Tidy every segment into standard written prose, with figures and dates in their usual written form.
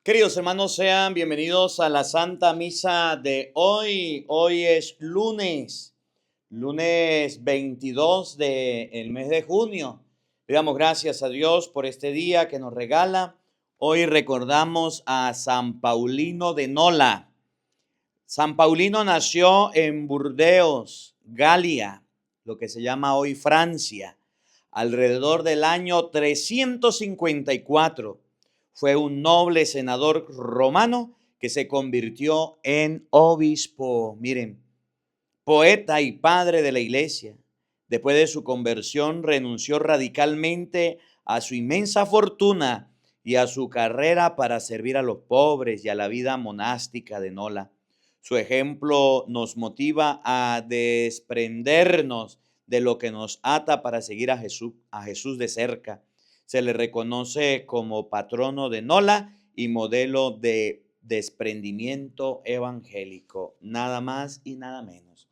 Queridos hermanos, sean bienvenidos a la Santa Misa de hoy. Hoy es lunes 22 del mes de junio. Le damos gracias a Dios por este día que nos regala. Hoy recordamos a San Paulino de Nola. San Paulino nació en Burdeos, Galia, lo que se llama hoy Francia, alrededor del año 354. Fue un noble senador romano que se convirtió en obispo. Miren, poeta y padre de la iglesia. Después de su conversión, renunció radicalmente a su inmensa fortuna y a su carrera para servir a los pobres y a la vida monástica de Nola. Su ejemplo nos motiva a desprendernos de lo que nos ata para seguir a Jesús de cerca. Se le reconoce como patrono de Nola y modelo de desprendimiento evangélico, nada más y nada menos.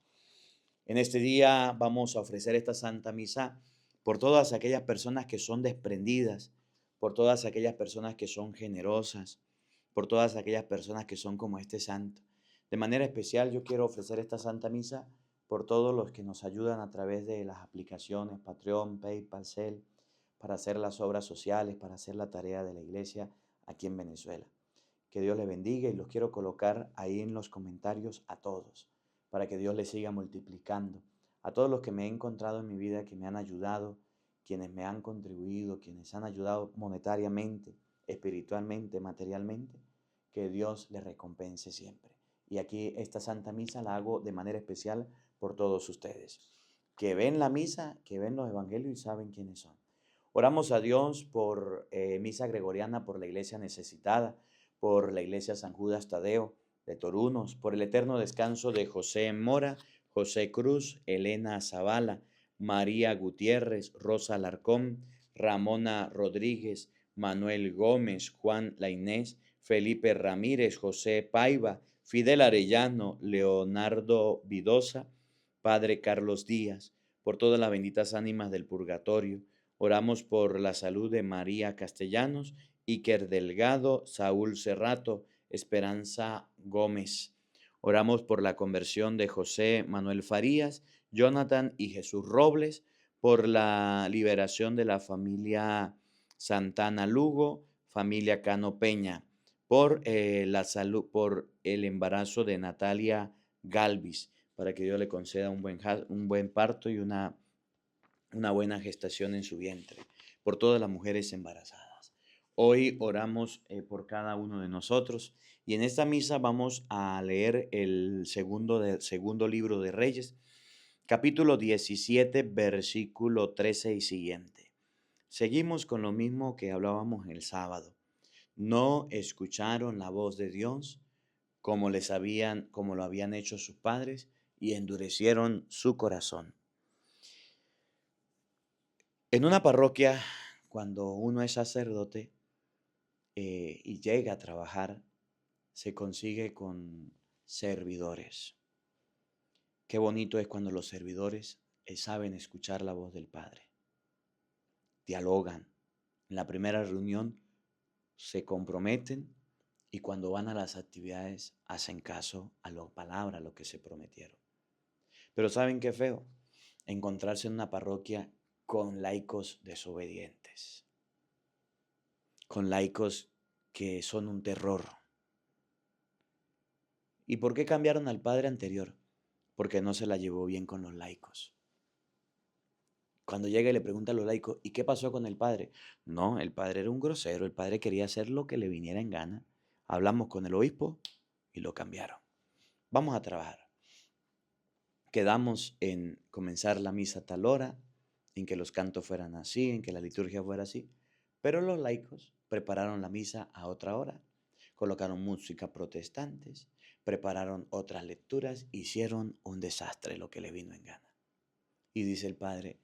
En este día vamos a ofrecer esta Santa Misa por todas aquellas personas que son desprendidas, por todas aquellas personas que son generosas, por todas aquellas personas que son como este santo. De manera especial yo quiero ofrecer esta Santa Misa por todos los que nos ayudan a través de las aplicaciones Patreon, PayPal, Zelle, para hacer las obras sociales, para hacer la tarea de la iglesia aquí en Venezuela. Que Dios les bendiga y los quiero colocar ahí en los comentarios a todos, para que Dios les siga multiplicando. A todos los que me he encontrado en mi vida, que me han ayudado, quienes me han contribuido, quienes han ayudado monetariamente, espiritualmente, materialmente, que Dios les recompense siempre. Y aquí esta Santa Misa la hago de manera especial por todos ustedes, que ven la misa, que ven los evangelios y saben quiénes son. Oramos a Dios por misa gregoriana, por la iglesia necesitada, por la iglesia San Judas Tadeo de Torunos, por el eterno descanso de José Mora, José Cruz, Elena Zavala, María Gutiérrez, Rosa Alarcón, Ramona Rodríguez, Manuel Gómez, Juan Lainés, Felipe Ramírez, José Paiva, Fidel Arellano, Leonardo Vidosa, Padre Carlos Díaz, por todas las benditas ánimas del purgatorio. Oramos por la salud de María Castellanos, Iker Delgado, Saúl Cerrato, Esperanza Gómez. Oramos por la conversión de José Manuel Farías, Jonathan y Jesús Robles, por la liberación de la familia Santana Lugo, familia Cano Peña, por la salud, por el embarazo de Natalia Galvis, para que Dios le conceda un buen parto y una buena gestación en su vientre, por todas las mujeres embarazadas. Hoy oramos por cada uno de nosotros y en esta misa vamos a leer el segundo libro de Reyes, capítulo 17, versículo 13 y siguiente. Seguimos con lo mismo que hablábamos el sábado. No escucharon la voz de Dios como lo habían hecho sus padres y endurecieron su corazón. En una parroquia, cuando uno es sacerdote y llega a trabajar, se consigue con servidores. Qué bonito es cuando los servidores saben escuchar la voz del Padre. Dialogan. En la primera reunión se comprometen y cuando van a las actividades hacen caso a la palabra, a lo que se prometieron. Pero ¿saben qué feo? Encontrarse en una parroquia con laicos desobedientes, con laicos que son un terror. ¿Y por qué cambiaron al padre anterior? Porque no se la llevó bien con los laicos. Cuando llega y le pregunta a los laicos, ¿y qué pasó con el padre? No, el padre era un grosero, el padre quería hacer lo que le viniera en gana. Hablamos con el obispo y lo cambiaron. Vamos a trabajar. Quedamos en comenzar la misa a tal hora, en que los cantos fueran así, en que la liturgia fuera así. Pero los laicos prepararon la misa a otra hora. Colocaron música protestantes, prepararon otras lecturas, hicieron un desastre lo que le vino en gana. Y dice el padre,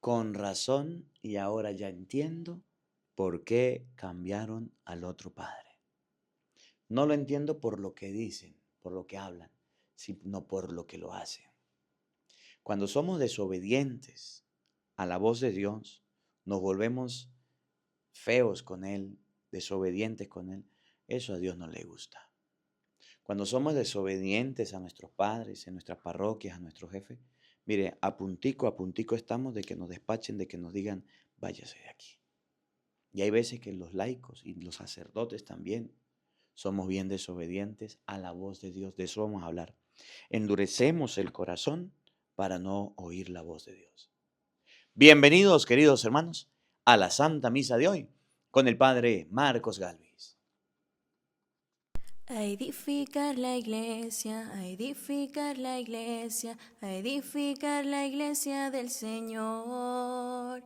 con razón y ahora ya entiendo por qué cambiaron al otro padre. No lo entiendo por lo que dicen, por lo que hablan, sino por lo que lo hacen. Cuando somos desobedientes a la voz de Dios, nos volvemos feos con Él, desobedientes con Él. Eso a Dios no le gusta. Cuando somos desobedientes a nuestros padres, en nuestras parroquias, a nuestros jefes, mire, a puntico estamos de que nos despachen, de que nos digan, váyase de aquí. Y hay veces que los laicos y los sacerdotes también somos bien desobedientes a la voz de Dios. De eso vamos a hablar. Endurecemos el corazón para no oír la voz de Dios. Bienvenidos, queridos hermanos, a la Santa Misa de hoy con el Padre Marcos Galvis. A edificar la iglesia, a edificar la iglesia, a edificar la iglesia del Señor.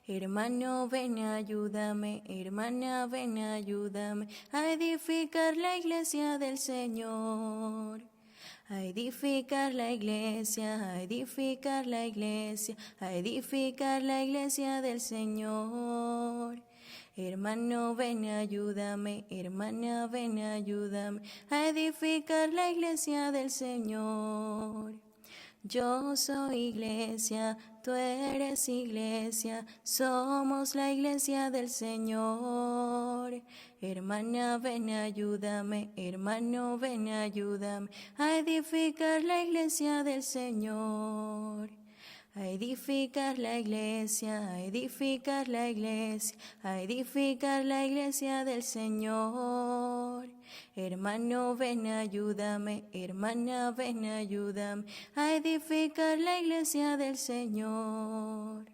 Hermano, ven, ayúdame, hermana, ven, ayúdame, a edificar la iglesia del Señor. A edificar la iglesia, a edificar la iglesia, a edificar la iglesia del Señor. Hermano, ven, ayúdame, hermana, ven, ayúdame, a edificar la iglesia del Señor. Yo soy iglesia, tú eres iglesia, somos la iglesia del Señor. Hermana, ven, ayúdame, hermano, ven, ayúdame, a edificar la iglesia del Señor. A edificar la iglesia, a edificar la iglesia, a edificar la iglesia del Señor. Hermano, ven, ayúdame, hermana, ven, ayúdame, a edificar la iglesia del Señor.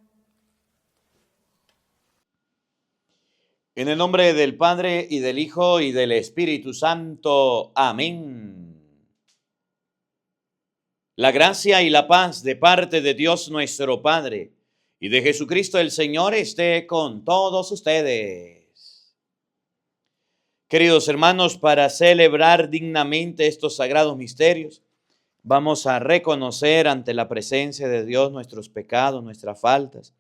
En el nombre del Padre, y del Hijo, y del Espíritu Santo. Amén. La gracia y la paz de parte de Dios nuestro Padre y de Jesucristo el Señor esté con todos ustedes. Queridos hermanos, para celebrar dignamente estos sagrados misterios, vamos a reconocer ante la presencia de Dios nuestros pecados, nuestras faltas.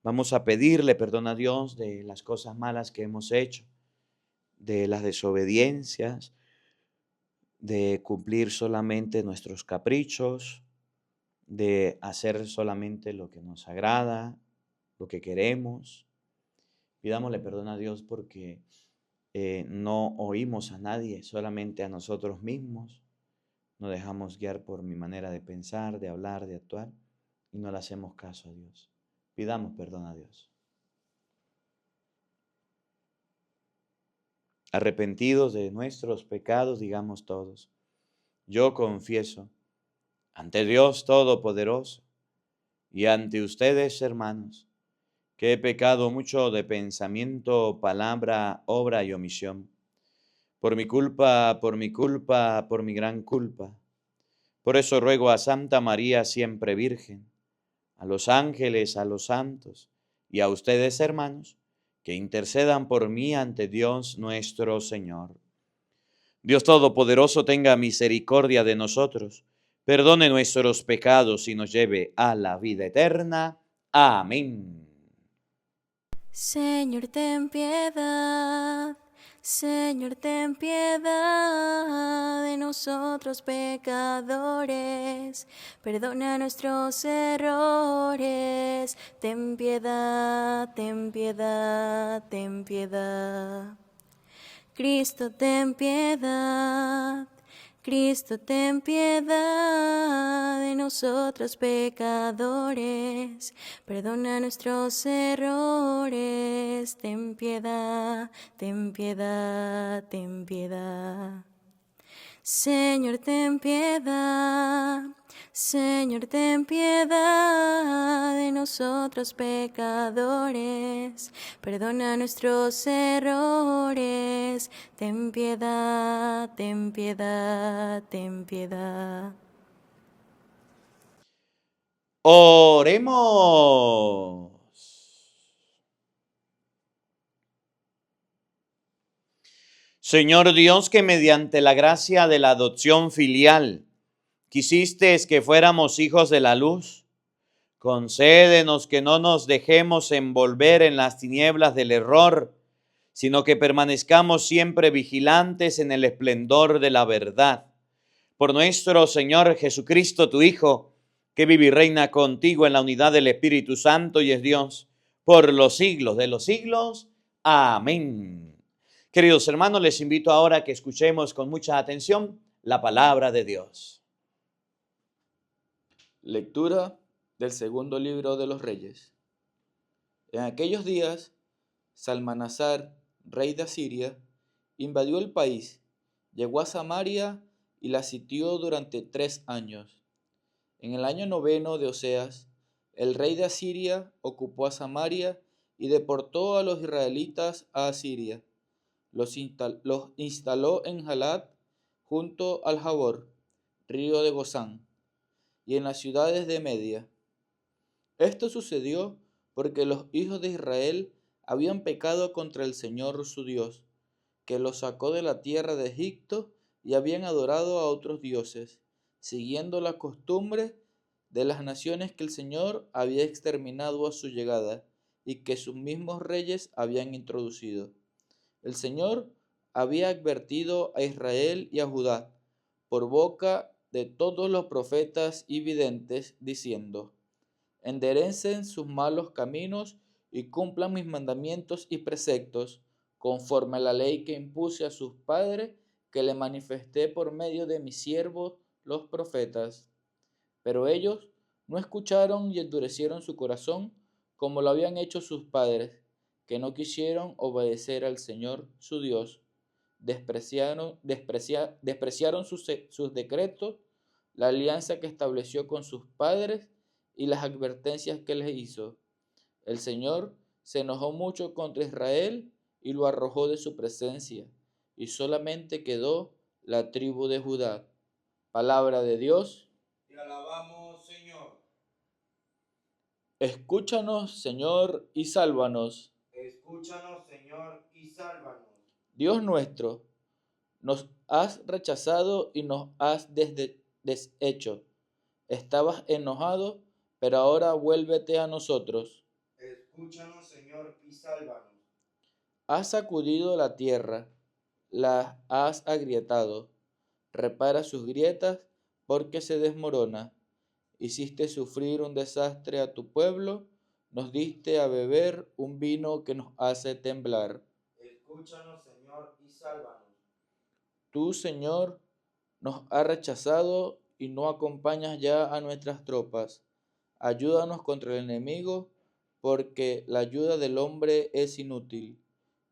Vamos a pedirle perdón a Dios de las cosas malas que hemos hecho, de las desobediencias, de cumplir solamente nuestros caprichos, de hacer solamente lo que nos agrada, lo que queremos. Pidámosle perdón a Dios porque no oímos a nadie, solamente a nosotros mismos. Nos dejamos guiar por mi manera de pensar, de hablar, de actuar, y no le hacemos caso a Dios. Pidamos perdón a Dios. Arrepentidos de nuestros pecados, digamos todos: yo confieso ante Dios Todopoderoso y ante ustedes, hermanos, que he pecado mucho de pensamiento, palabra, obra y omisión. Por mi culpa, por mi culpa, por mi gran culpa. Por eso ruego a Santa María, siempre Virgen, a los ángeles, a los santos y a ustedes, hermanos, que intercedan por mí ante Dios nuestro Señor. Dios Todopoderoso tenga misericordia de nosotros, perdone nuestros pecados y nos lleve a la vida eterna. Amén. Señor, ten piedad. Señor, ten piedad de nosotros pecadores, perdona nuestros errores, ten piedad, ten piedad, ten piedad. Cristo, ten piedad. Cristo, ten piedad de nosotros pecadores, perdona nuestros errores, ten piedad, ten piedad, ten piedad. Señor, ten piedad. Señor, ten piedad de nosotros pecadores, perdona nuestros errores, ten piedad, ten piedad, ten piedad. Oremos. Señor Dios, que mediante la gracia de la adopción filial quisiste que fuéramos hijos de la luz, concédenos que no nos dejemos envolver en las tinieblas del error, sino que permanezcamos siempre vigilantes en el esplendor de la verdad. Por nuestro Señor Jesucristo, tu Hijo, que vive y reina contigo en la unidad del Espíritu Santo y es Dios, por los siglos de los siglos. Amén. Queridos hermanos, les invito ahora a que escuchemos con mucha atención la palabra de Dios. Lectura del segundo libro de los Reyes. En aquellos días, Salmanasar, rey de Asiria, invadió el país, llegó a Samaria y la sitió durante 3 años. En el año 9 de Oseas, el rey de Asiria ocupó a Samaria y deportó a los israelitas a Asiria. Los instaló en Halat, junto al Jabor, río de Gozán, y en las ciudades de Media. Esto sucedió porque los hijos de Israel habían pecado contra el Señor su Dios, que los sacó de la tierra de Egipto, y habían adorado a otros dioses, siguiendo la costumbre de las naciones que el Señor había exterminado a su llegada y que sus mismos reyes habían introducido. El Señor había advertido a Israel y a Judá por boca de todos los profetas y videntes, diciendo: enderecen sus malos caminos y cumplan mis mandamientos y preceptos, conforme a la ley que impuse a sus padres, que le manifesté por medio de mis siervos los profetas. Pero ellos no escucharon y endurecieron su corazón, como lo habían hecho sus padres, que no quisieron obedecer al Señor su Dios. Despreciaron sus decretos, la alianza que estableció con sus padres y las advertencias que les hizo. El Señor se enojó mucho contra Israel y lo arrojó de su presencia, y solamente quedó la tribu de Judá. Palabra de Dios. Te alabamos, Señor. Escúchanos, Señor, y sálvanos. Escúchanos, Señor, y sálvanos. Dios nuestro, nos has rechazado y nos has deshecho. Estabas enojado, pero ahora vuélvete a nosotros. Escúchanos, Señor, y sálvanos. Has sacudido la tierra, la has agrietado. Repara sus grietas, porque se desmorona. Hiciste sufrir un desastre a tu pueblo, nos diste a beber un vino que nos hace temblar. Escúchanos, Señor, y sálvanos. Tú, Señor, nos has rechazado y no acompañas ya a nuestras tropas. Ayúdanos contra el enemigo, porque la ayuda del hombre es inútil.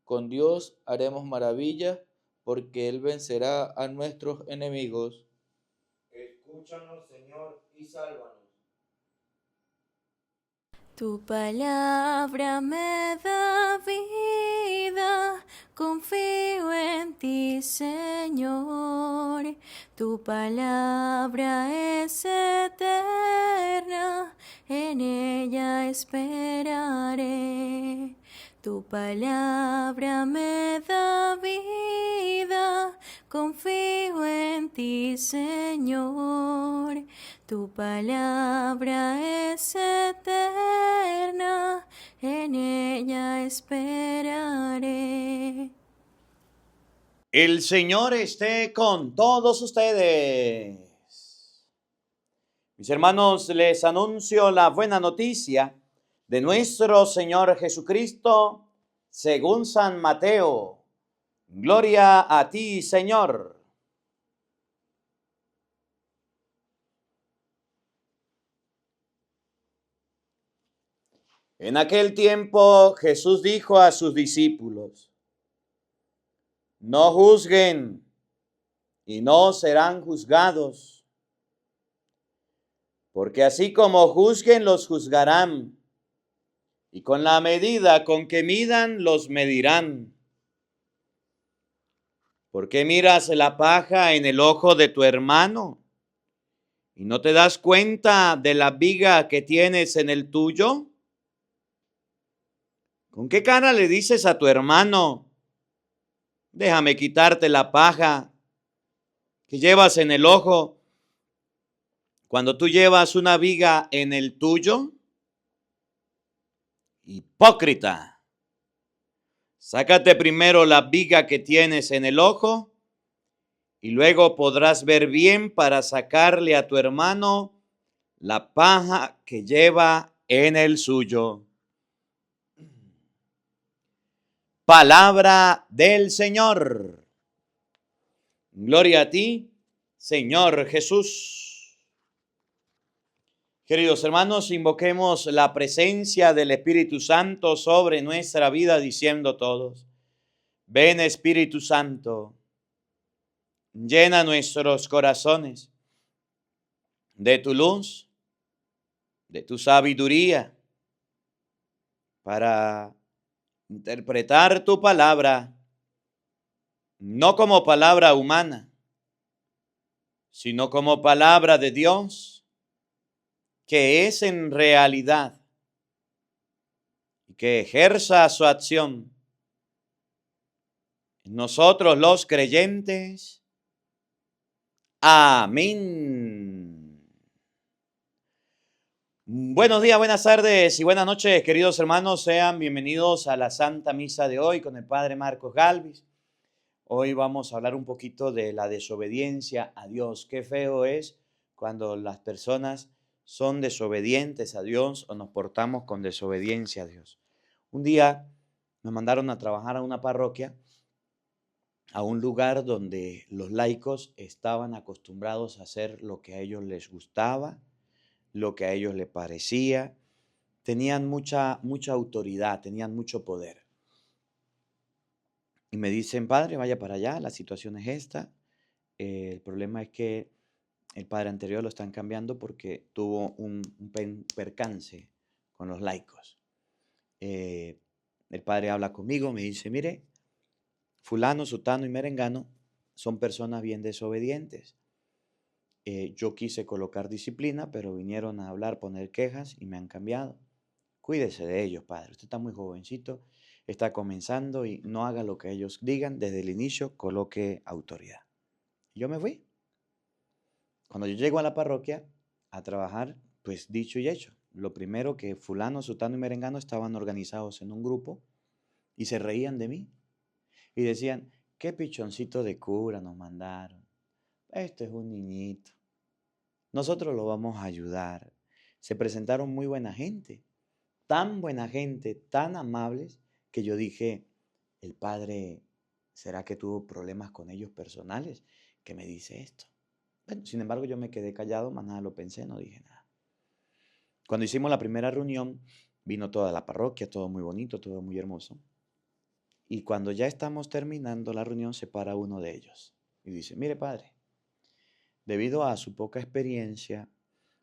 Con Dios haremos maravillas, porque Él vencerá a nuestros enemigos. Escúchanos, Señor, y sálvanos. Tu palabra me da vida, confío en ti, Señor. Tu palabra es eterna, en ella esperaré. Tu palabra me da vida, confío en ti, Señor. Tu palabra es eterna, en ella esperaré. El Señor esté con todos ustedes. Mis hermanos, les anuncio la buena noticia de nuestro Señor Jesucristo según San Mateo. Gloria a ti, Señor. En aquel tiempo Jesús dijo a sus discípulos: no juzguen y no serán juzgados, porque así como juzguen los juzgarán, y con la medida con que midan los medirán. ¿Por qué miras la paja en el ojo de tu hermano y no te das cuenta de la viga que tienes en el tuyo? ¿Con qué cara le dices a tu hermano: déjame quitarte la paja que llevas en el ojo, cuando tú llevas una viga en el tuyo? Hipócrita. Sácate primero la viga que tienes en el ojo, y luego podrás ver bien para sacarle a tu hermano la paja que lleva en el suyo. Palabra del Señor. Gloria a ti, Señor Jesús. Queridos hermanos, invoquemos la presencia del Espíritu Santo sobre nuestra vida diciendo todos: ven Espíritu Santo, llena nuestros corazones de tu luz, de tu sabiduría, para interpretar tu palabra, no como palabra humana, sino como palabra de Dios, que es en realidad, y que ejerza su acción en nosotros los creyentes. Amén. Buenos días, buenas tardes y buenas noches, queridos hermanos. Sean bienvenidos a la Santa Misa de hoy con el Padre Marcos Galvis. Hoy vamos a hablar un poquito de la desobediencia a Dios. Qué feo es cuando las personas son desobedientes a Dios o nos portamos con desobediencia a Dios. Un día me mandaron a trabajar a una parroquia, a un lugar donde los laicos estaban acostumbrados a hacer lo que a ellos les gustaba, lo que a ellos les parecía. Tenían mucha autoridad, tenían mucho poder. Y me dicen: padre, vaya para allá, la situación es esta. El problema es que el padre anterior lo están cambiando porque tuvo un percance con los laicos. El padre habla conmigo, me dice: mire, fulano, sutano y merengano son personas bien desobedientes. Yo quise colocar disciplina, pero vinieron a hablar, poner quejas y me han cambiado. Cuídese de ellos, padre. Usted está muy jovencito, está comenzando y no haga lo que ellos digan. Desde el inicio coloque autoridad. Yo me fui. Cuando yo llego a la parroquia a trabajar, pues dicho y hecho. Lo primero, que fulano, sutano y merengano estaban organizados en un grupo y se reían de mí. Y decían: qué pichoncito de cura nos mandaron. Este es un niñito. Nosotros lo vamos a ayudar. Se presentaron muy buena gente, tan amables, que yo dije: el padre, ¿será que tuvo problemas con ellos personales que me dice esto? Bueno, sin embargo, yo me quedé callado, más nada lo pensé, no dije nada. Cuando hicimos la primera reunión, vino toda la parroquia, todo muy bonito, todo muy hermoso. Y cuando ya estamos terminando la reunión, se para uno de ellos y dice: mire, padre, debido a su poca experiencia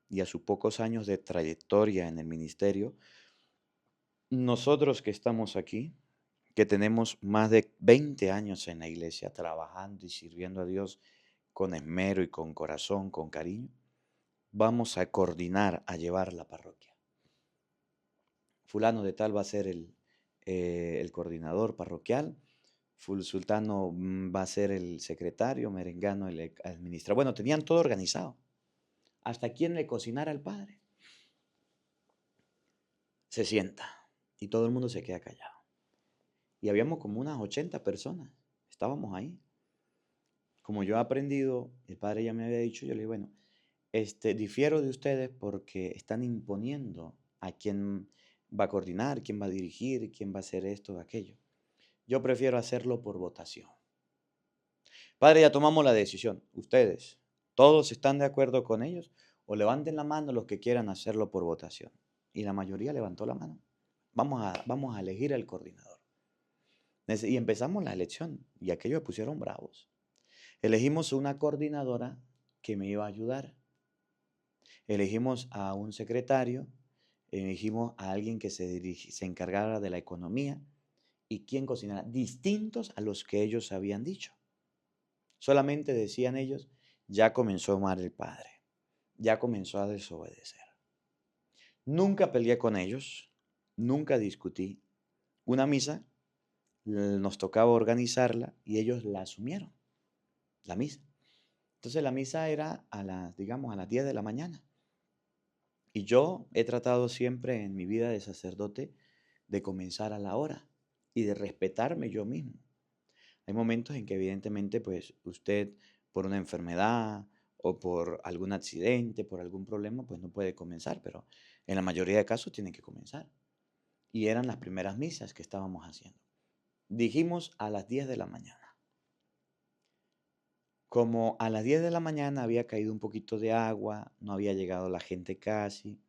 y a sus pocos años de trayectoria en el ministerio, nosotros que estamos aquí, que tenemos más de 20 años en la iglesia trabajando y sirviendo a Dios con esmero y con corazón, con cariño, vamos a coordinar, a llevar la parroquia. Fulano de tal va a ser el coordinador parroquial, sultano va a ser el secretario, merengano el administrador. Bueno, tenían todo organizado. Hasta quién le cocinara al padre. Se sienta y todo el mundo se queda callado. Y habíamos como unas 80 personas. Estábamos ahí. Como yo he aprendido, el padre ya me había dicho, yo le dije: bueno, difiero de ustedes porque están imponiendo a quién va a coordinar, quién va a dirigir, quién va a hacer esto o aquello. Yo prefiero hacerlo por votación. Padre, ya tomamos la decisión. Ustedes, ¿todos están de acuerdo con ellos? O levanten la mano los que quieran hacerlo por votación. Y la mayoría levantó la mano. Vamos a elegir al coordinador. Y empezamos la elección. Y aquellos me pusieron bravos. Elegimos una coordinadora que me iba a ayudar. Elegimos a un secretario. Elegimos a alguien que se encargara de la economía. Y quien cocinara, distintos a los que ellos habían dicho. Solamente decían ellos: ya comenzó mal el padre. Ya comenzó a desobedecer. Nunca peleé con ellos. Nunca discutí. Una misa nos tocaba organizarla y ellos la asumieron, la misa. Entonces la misa era a las 10 de la mañana. Y yo he tratado siempre en mi vida de sacerdote de comenzar a la hora y de respetarme yo mismo. Hay momentos en que evidentemente pues usted, por una enfermedad o por algún accidente, por algún problema, pues no puede comenzar, pero en la mayoría de casos tiene que comenzar. Y eran las primeras misas que estábamos haciendo. Dijimos a las 10 de la mañana. Como a las 10 de la mañana había caído un poquito de agua, no había llegado la gente casi,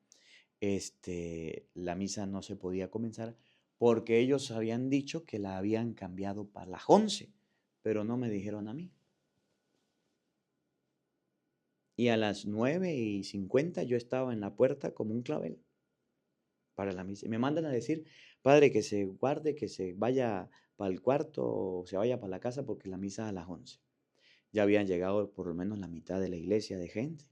la misa no se podía comenzar porque ellos habían dicho que la habían cambiado para las 11, pero no me dijeron a mí. Y a las 9:50 yo estaba en la puerta como un clavel para la misa. Y me mandan a decir, padre, que se guarde, que se vaya para el cuarto o se vaya para la casa porque la misa es a las 11. Ya habían llegado por lo menos la mitad de la iglesia de gente.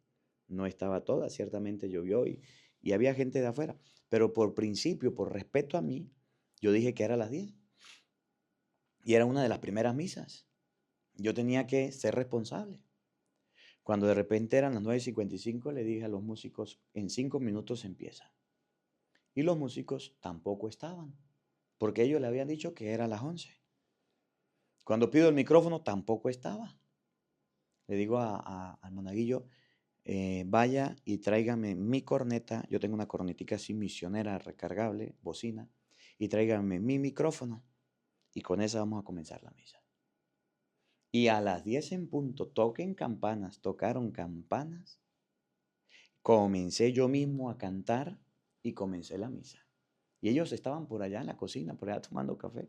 No estaba toda, ciertamente llovió y había gente de afuera. Pero por principio, por respeto a mí, yo dije que era a las 10. Y era una de las primeras misas. Yo tenía que ser responsable. Cuando de repente eran las 9:55, le dije a los músicos, en 5 minutos empieza. Y los músicos tampoco estaban, porque ellos le habían dicho que era a las 11. Cuando pido el micrófono, tampoco estaba. Le digo al monaguillo, vaya y tráigame mi corneta. Yo tengo una cornetica así misionera, recargable, bocina. Y tráigame mi micrófono. Y con esa vamos a comenzar la misa. Y a las 10 en punto, tocaron campanas. Comencé yo mismo a cantar y comencé la misa. Y ellos estaban por allá en la cocina, por allá tomando café.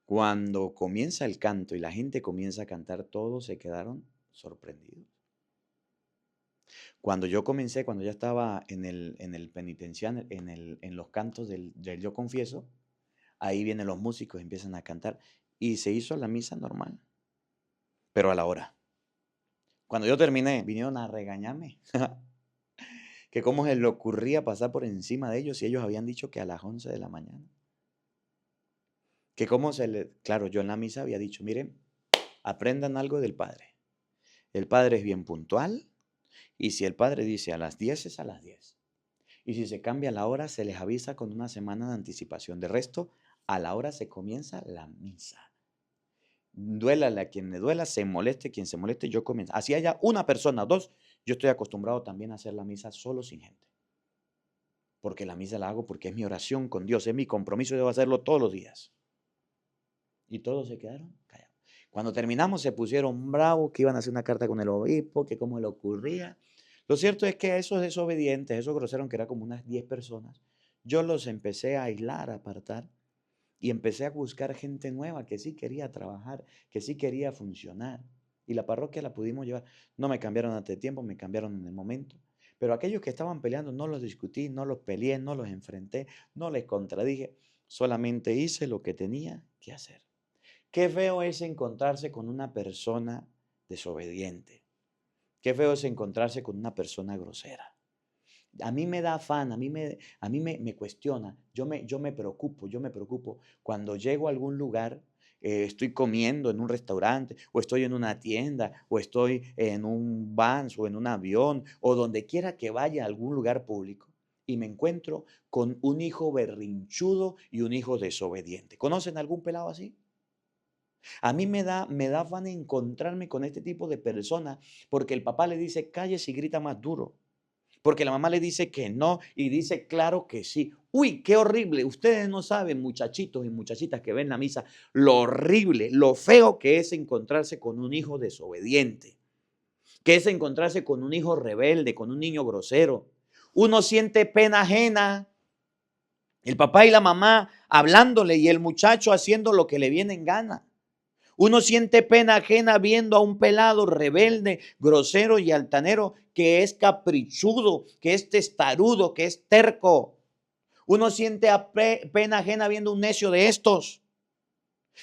Cuando comienza el canto y la gente comienza a cantar, todos se quedaron sorprendidos. Cuando yo comencé, cuando ya estaba en el penitenciario, en los cantos del Yo Confieso, ahí vienen los músicos, empiezan a cantar y se hizo la misa normal, pero a la hora. Cuando yo terminé, vinieron a regañarme, que cómo se le ocurría pasar por encima de ellos si ellos habían dicho que a las 11 de la mañana. Que cómo claro, yo en la misa había dicho, miren, aprendan algo del Padre. El Padre es bien puntual y si el Padre dice a las 10 es a las 10. Y si se cambia la hora, se les avisa con una semana de anticipación. De resto, a la hora se comienza la misa. Duélale a quien le duela, se moleste quien se moleste, yo comienzo. Así haya una persona, dos, yo estoy acostumbrado también a hacer la misa solo sin gente. Porque la misa la hago porque es mi oración con Dios, es mi compromiso, debo hacerlo todos los días. Y todos se quedaron callados. Cuando terminamos se pusieron bravos, que iban a hacer una carta con el obispo, que cómo le ocurría. Lo cierto es que a esos desobedientes, esos groseros, que eran como unas 10 personas, yo los empecé a aislar, a apartar, y empecé a buscar gente nueva que sí quería trabajar, que sí quería funcionar. Y la parroquia la pudimos llevar. No me cambiaron antes de tiempo, me cambiaron en el momento. Pero aquellos que estaban peleando no los discutí, no los peleé, no los enfrenté, no les contradije. Solamente hice lo que tenía que hacer. Qué feo es encontrarse con una persona desobediente. Qué feo es encontrarse con una persona grosera. A mí me da afán, a mí me cuestiona, yo me preocupo cuando llego a algún lugar, estoy comiendo en un restaurante, o estoy en una tienda, o estoy en un bus, o en un avión, o donde quiera que vaya a algún lugar público, y me encuentro con un hijo berrinchudo y un hijo desobediente. ¿Conocen algún pelado así? A mí me da afán encontrarme con este tipo de personas, porque el papá le dice, cállese y grita más duro. Porque la mamá le dice que no y dice claro que sí. Uy, qué horrible. Ustedes no saben, muchachitos y muchachitas que ven la misa, lo horrible, lo feo que es encontrarse con un hijo desobediente, que es encontrarse con un hijo rebelde, con un niño grosero. Uno siente pena ajena. El papá y la mamá hablándole y el muchacho haciendo lo que le viene en gana. Uno siente pena ajena viendo a un pelado rebelde, grosero y altanero que es caprichudo, que es testarudo, que es terco. Uno siente pena ajena viendo un necio de estos,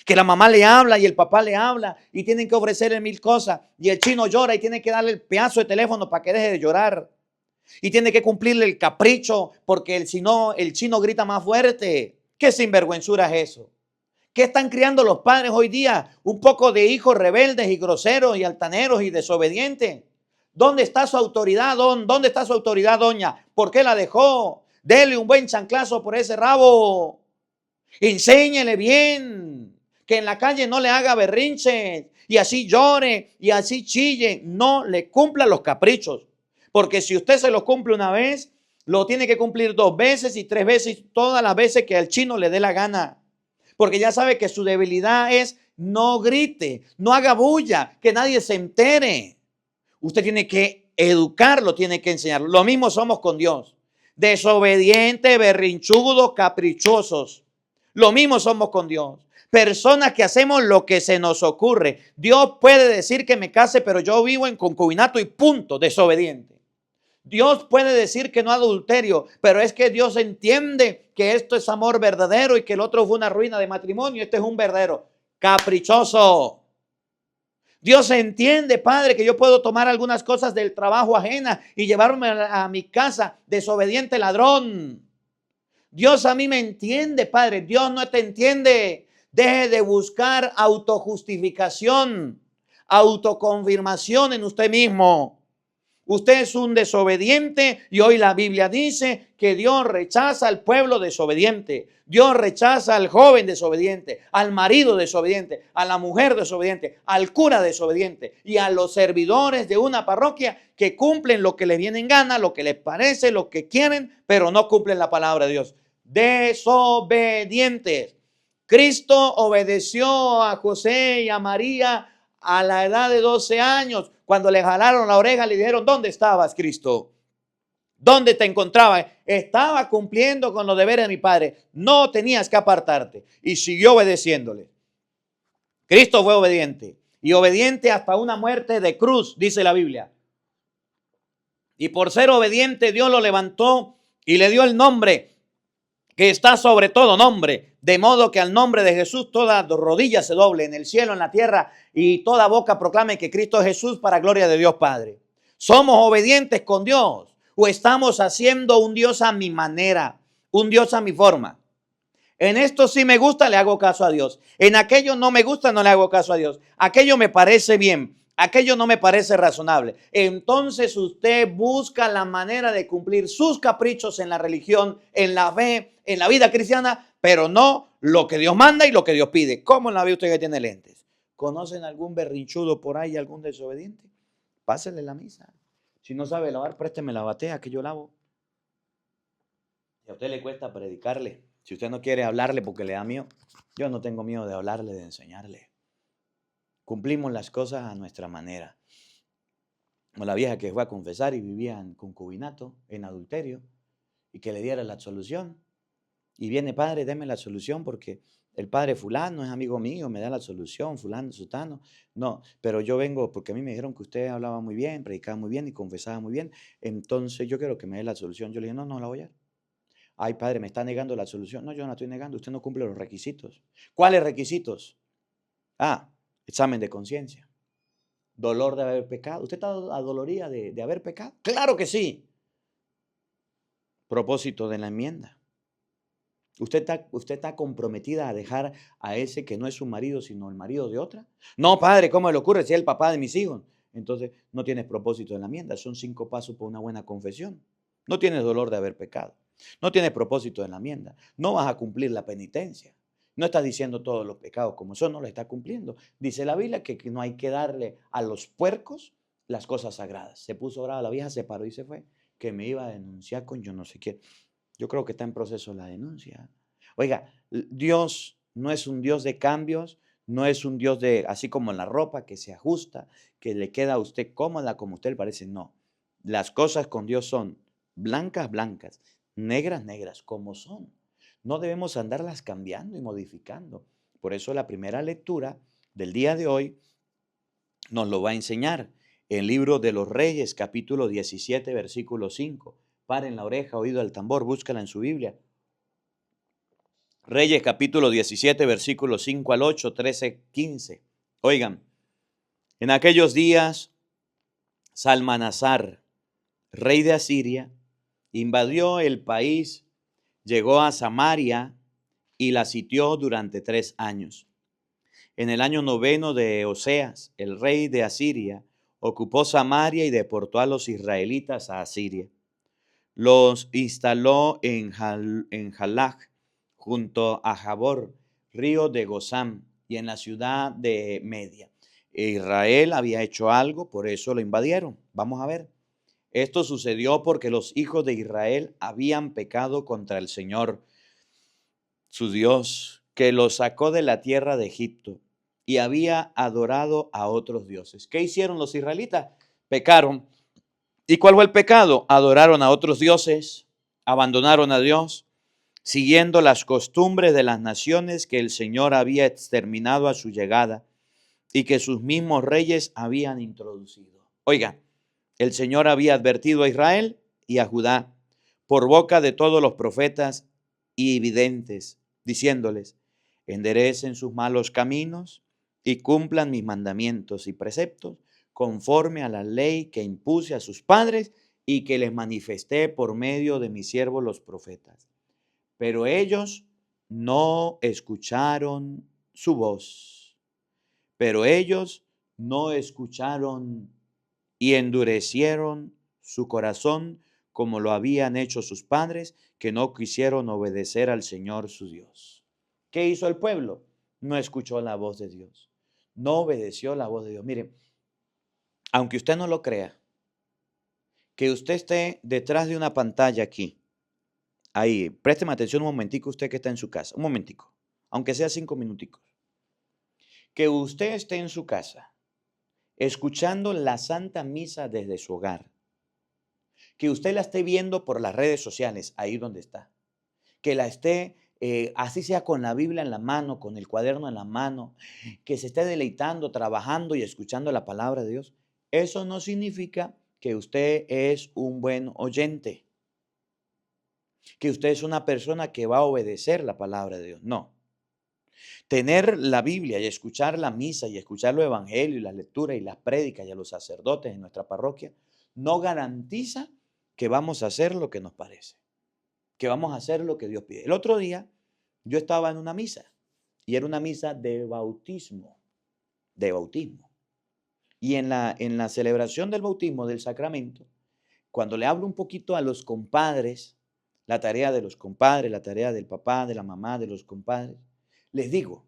que la mamá le habla y el papá le habla y tienen que ofrecerle 1000 cosas y el chino llora y tiene que darle el pedazo de teléfono para que deje de llorar y tiene que cumplirle el capricho porque si no el chino grita más fuerte. ¿Qué sinvergüenzura es eso? ¿Qué están criando los padres hoy día? Un poco de hijos rebeldes y groseros y altaneros y desobedientes. ¿Dónde está su autoridad, don? ¿Dónde está su autoridad, doña? ¿Por qué la dejó? Dele un buen chanclazo por ese rabo. Enséñele bien. Que en la calle no le haga berrinche y así llore y así chille. No le cumpla los caprichos. Porque si usted se los cumple una vez, lo tiene que cumplir 2 veces y 3 veces, todas las veces que al chino le dé la gana. porque ya sabe que su debilidad es no grite, no haga bulla, que nadie se entere. Usted tiene que educarlo, tiene que enseñarlo. Lo mismo somos con Dios. Desobedientes, berrinchudos, caprichosos. Lo mismo somos con Dios. Personas que hacemos lo que se nos ocurre. Dios puede decir que me case, pero yo vivo en concubinato y punto, desobediente. Dios puede decir que no adulterio, pero es que Dios entiende que esto es amor verdadero y que el otro fue una ruina de matrimonio. Este es un verdadero caprichoso. Dios entiende, Padre, que yo puedo tomar algunas cosas del trabajo ajena y llevarme a mi casa, desobediente ladrón. Dios a mí me entiende, Padre. Dios no te entiende. Deje de buscar autojustificación, autoconfirmación en usted mismo. Usted es un desobediente y hoy la Biblia dice que Dios rechaza al pueblo desobediente. Dios rechaza al joven desobediente, al marido desobediente, a la mujer desobediente, al cura desobediente y a los servidores de una parroquia que cumplen lo que les viene en gana, lo que les parece, lo que quieren, pero no cumplen la palabra de Dios. Desobedientes. Cristo obedeció a José y a María a la edad de 12 años. Cuando le jalaron la oreja, le dijeron, ¿dónde estabas, Cristo? ¿Dónde te encontrabas? Estaba cumpliendo con los deberes de mi padre. No tenías que apartarte. Y siguió obedeciéndole. Cristo fue obediente. Y obediente hasta una muerte de cruz, dice la Biblia. Y por ser obediente, Dios lo levantó y le dio el nombre que está sobre todo nombre. De modo que al nombre de Jesús toda rodilla se doble en el cielo, en la tierra, y toda boca proclame que Cristo es Jesús para gloria de Dios Padre. ¿Somos obedientes con Dios o estamos haciendo un Dios a mi manera, un Dios a mi forma? En esto sí me gusta, le hago caso a Dios. En aquello no me gusta, no le hago caso a Dios. Aquello me parece bien, aquello no me parece razonable. Entonces usted busca la manera de cumplir sus caprichos en la religión, en la fe, en la vida cristiana, pero no lo que Dios manda y lo que Dios pide. ¿Cómo la ve usted que tiene lentes? ¿Conocen algún berrinchudo por ahí, algún desobediente? Pásele la misa. Si no sabe lavar, présteme la batea que yo lavo. Si a usted le cuesta predicarle, si usted no quiere hablarle porque le da miedo, yo no tengo miedo de hablarle, de enseñarle. Cumplimos las cosas a nuestra manera. Como la vieja que fue a confesar y vivía en concubinato, en adulterio, y que le diera la absolución. Y viene, padre, deme la solución porque el padre fulano es amigo mío, me da la solución, fulano, sutano. No, pero yo vengo porque a mí me dijeron que usted hablaba muy bien, predicaba muy bien y confesaba muy bien. Entonces yo quiero que me dé la solución. Yo le dije, no, no la voy a dar. Ay, padre, me está negando la solución. No, yo no la estoy negando, usted no cumple los requisitos. ¿Cuáles requisitos? Examen de conciencia. Dolor de haber pecado. ¿Usted está adolorida de haber pecado? Claro que sí. Propósito de la enmienda. ¿Usted está comprometida a dejar a ese que no es su marido, sino el marido de otra? No, padre, ¿cómo le ocurre si es el papá de mis hijos? Entonces, no tienes propósito en la enmienda. Son 5 pasos por una buena confesión. No tienes dolor de haber pecado. No tienes propósito en la enmienda. No vas a cumplir la penitencia. No estás diciendo todos los pecados como son, no lo está cumpliendo. Dice la Biblia que no hay que darle a los puercos las cosas sagradas. Se puso brava la vieja, se paró y se fue. Que me iba a denunciar con yo no sé qué. Yo creo que está en proceso la denuncia. Oiga, Dios no es un Dios de cambios, no es un Dios de, así como la ropa que se ajusta, que le queda a usted cómoda como a usted le parece. No, las cosas con Dios son blancas, blancas, negras, negras, como son. No debemos andarlas cambiando y modificando. Por eso la primera lectura del día de hoy nos lo va a enseñar. El libro de los Reyes, capítulo 17, versículo 5. Paren la oreja, oído al tambor, búscala en su Biblia. Reyes capítulo 17, versículo 5 al 8, 13, 15. Oigan, en aquellos días Salmanasar, rey de Asiria, invadió el país, llegó a Samaria y la sitió durante 3 años. En el año 9 de Oseas, el rey de Asiria ocupó Samaria y deportó a los israelitas a Asiria. Los instaló en Jalaj, junto a Jabor, río de Gozán, y en la ciudad de Media. Israel había hecho algo, por eso lo invadieron. Vamos a ver. Esto sucedió porque los hijos de Israel habían pecado contra el Señor, su Dios, que los sacó de la tierra de Egipto y había adorado a otros dioses. ¿Qué hicieron los israelitas? Pecaron. ¿Y cuál fue el pecado? Adoraron a otros dioses, abandonaron a Dios, siguiendo las costumbres de las naciones que el Señor había exterminado a su llegada y que sus mismos reyes habían introducido. Oiga, el Señor había advertido a Israel y a Judá por boca de todos los profetas y videntes, diciéndoles: enderecen sus malos caminos y cumplan mis mandamientos y preceptos conforme a la ley que impuse a sus padres y que les manifesté por medio de mis siervos los profetas. Pero ellos no escucharon su voz. Pero ellos no escucharon y endurecieron su corazón como lo habían hecho sus padres, que no quisieron obedecer al Señor su Dios. ¿Qué hizo el pueblo? No escuchó la voz de Dios. No obedeció la voz de Dios. Mire, aunque usted no lo crea, que usted esté detrás de una pantalla aquí, ahí, présteme atención un momentico usted que está en su casa, un momentico, aunque sea 5 minuticos. Que usted esté en su casa, escuchando la Santa Misa desde su hogar, que usted la esté viendo por las redes sociales, ahí donde está, que la esté, así sea con la Biblia en la mano, con el cuaderno en la mano, que se esté deleitando, trabajando y escuchando la palabra de Dios, eso no significa que usted es un buen oyente, que usted es una persona que va a obedecer la palabra de Dios. No. Tener la Biblia y escuchar la misa y escuchar los evangelios y las lecturas y las prédicas y a los sacerdotes en nuestra parroquia no garantiza que vamos a hacer lo que nos parece, que vamos a hacer lo que Dios pide. El otro día yo estaba en una misa y era una misa de bautismo, Y en la celebración del bautismo, del sacramento, cuando le hablo un poquito a los compadres, la tarea de los compadres, la tarea del papá, de la mamá, de los compadres, les digo,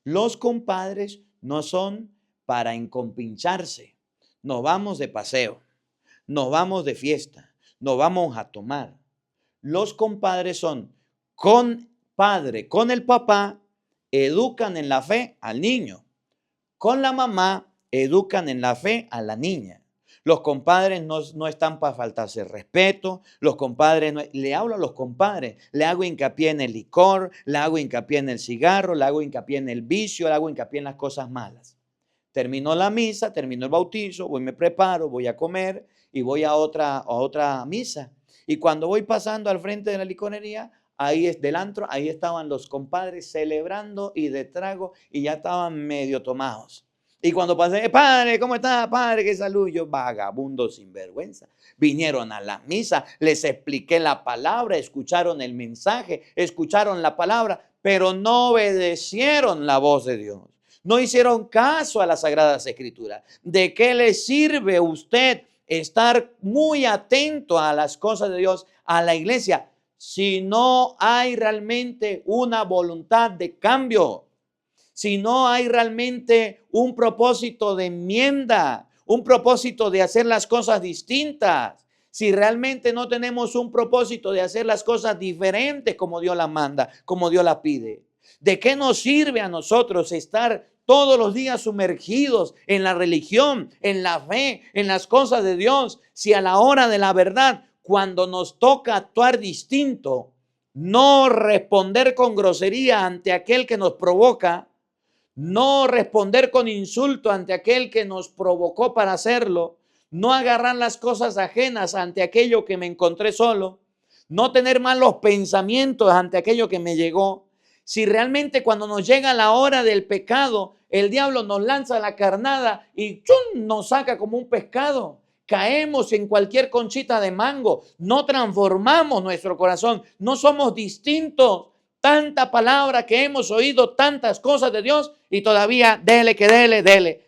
los compadres no son para encompincharse. Nos vamos de paseo, nos vamos de fiesta, nos vamos a tomar. Los compadres son con padre, con el papá, educan en la fe al niño. Con la mamá, educan en la fe a la niña. Los compadres no están para faltarse el respeto. Los compadres, le hablo a los compadres, le hago hincapié en el licor, le hago hincapié en el cigarro, le hago hincapié en el vicio, le hago hincapié en las cosas malas. Terminó la misa, terminó el bautizo, voy, me preparo, voy a comer y voy a otra misa. Y cuando voy pasando al frente de la licorería, ahí es del antro, ahí estaban los compadres celebrando y de trago y ya estaban medio tomados. Y cuando pasé, padre, ¿cómo está? Padre, qué salud. Yo, vagabundo sinvergüenza. Vinieron a la misa, les expliqué la palabra, escucharon el mensaje, escucharon la palabra, pero no obedecieron la voz de Dios. No hicieron caso a las Sagradas Escrituras. ¿De qué le sirve a usted estar muy atento a las cosas de Dios, a la iglesia, si no hay realmente una voluntad de cambio? Si no hay realmente un propósito de enmienda, un propósito de hacer las cosas distintas, si realmente no tenemos un propósito de hacer las cosas diferentes como Dios las manda, como Dios las pide, ¿de qué nos sirve a nosotros estar todos los días sumergidos en la religión, en la fe, en las cosas de Dios, si a la hora de la verdad, cuando nos toca actuar distinto, no responder con grosería ante aquel que nos provoca, no responder con insulto ante aquel que nos provocó para hacerlo, no agarrar las cosas ajenas ante aquello que me encontré solo, no tener malos pensamientos ante aquello que me llegó? Si realmente cuando nos llega la hora del pecado, el diablo nos lanza la carnada y ¡chum!, nos saca como un pescado. Caemos en cualquier conchita de mango, no transformamos nuestro corazón, no somos distintos. Tanta palabra que hemos oído, tantas cosas de Dios y todavía dele,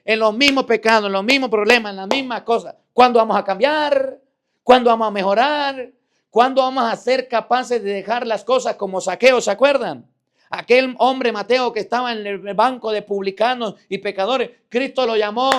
en los mismos pecados, en los mismos problemas, en las mismas cosas. ¿Cuándo vamos a cambiar? ¿Cuándo vamos a mejorar? ¿Cuándo vamos a ser capaces de dejar las cosas como Zaqueo? ¿Se acuerdan? Aquel hombre Mateo que estaba en el banco de publicanos y pecadores, Cristo lo llamó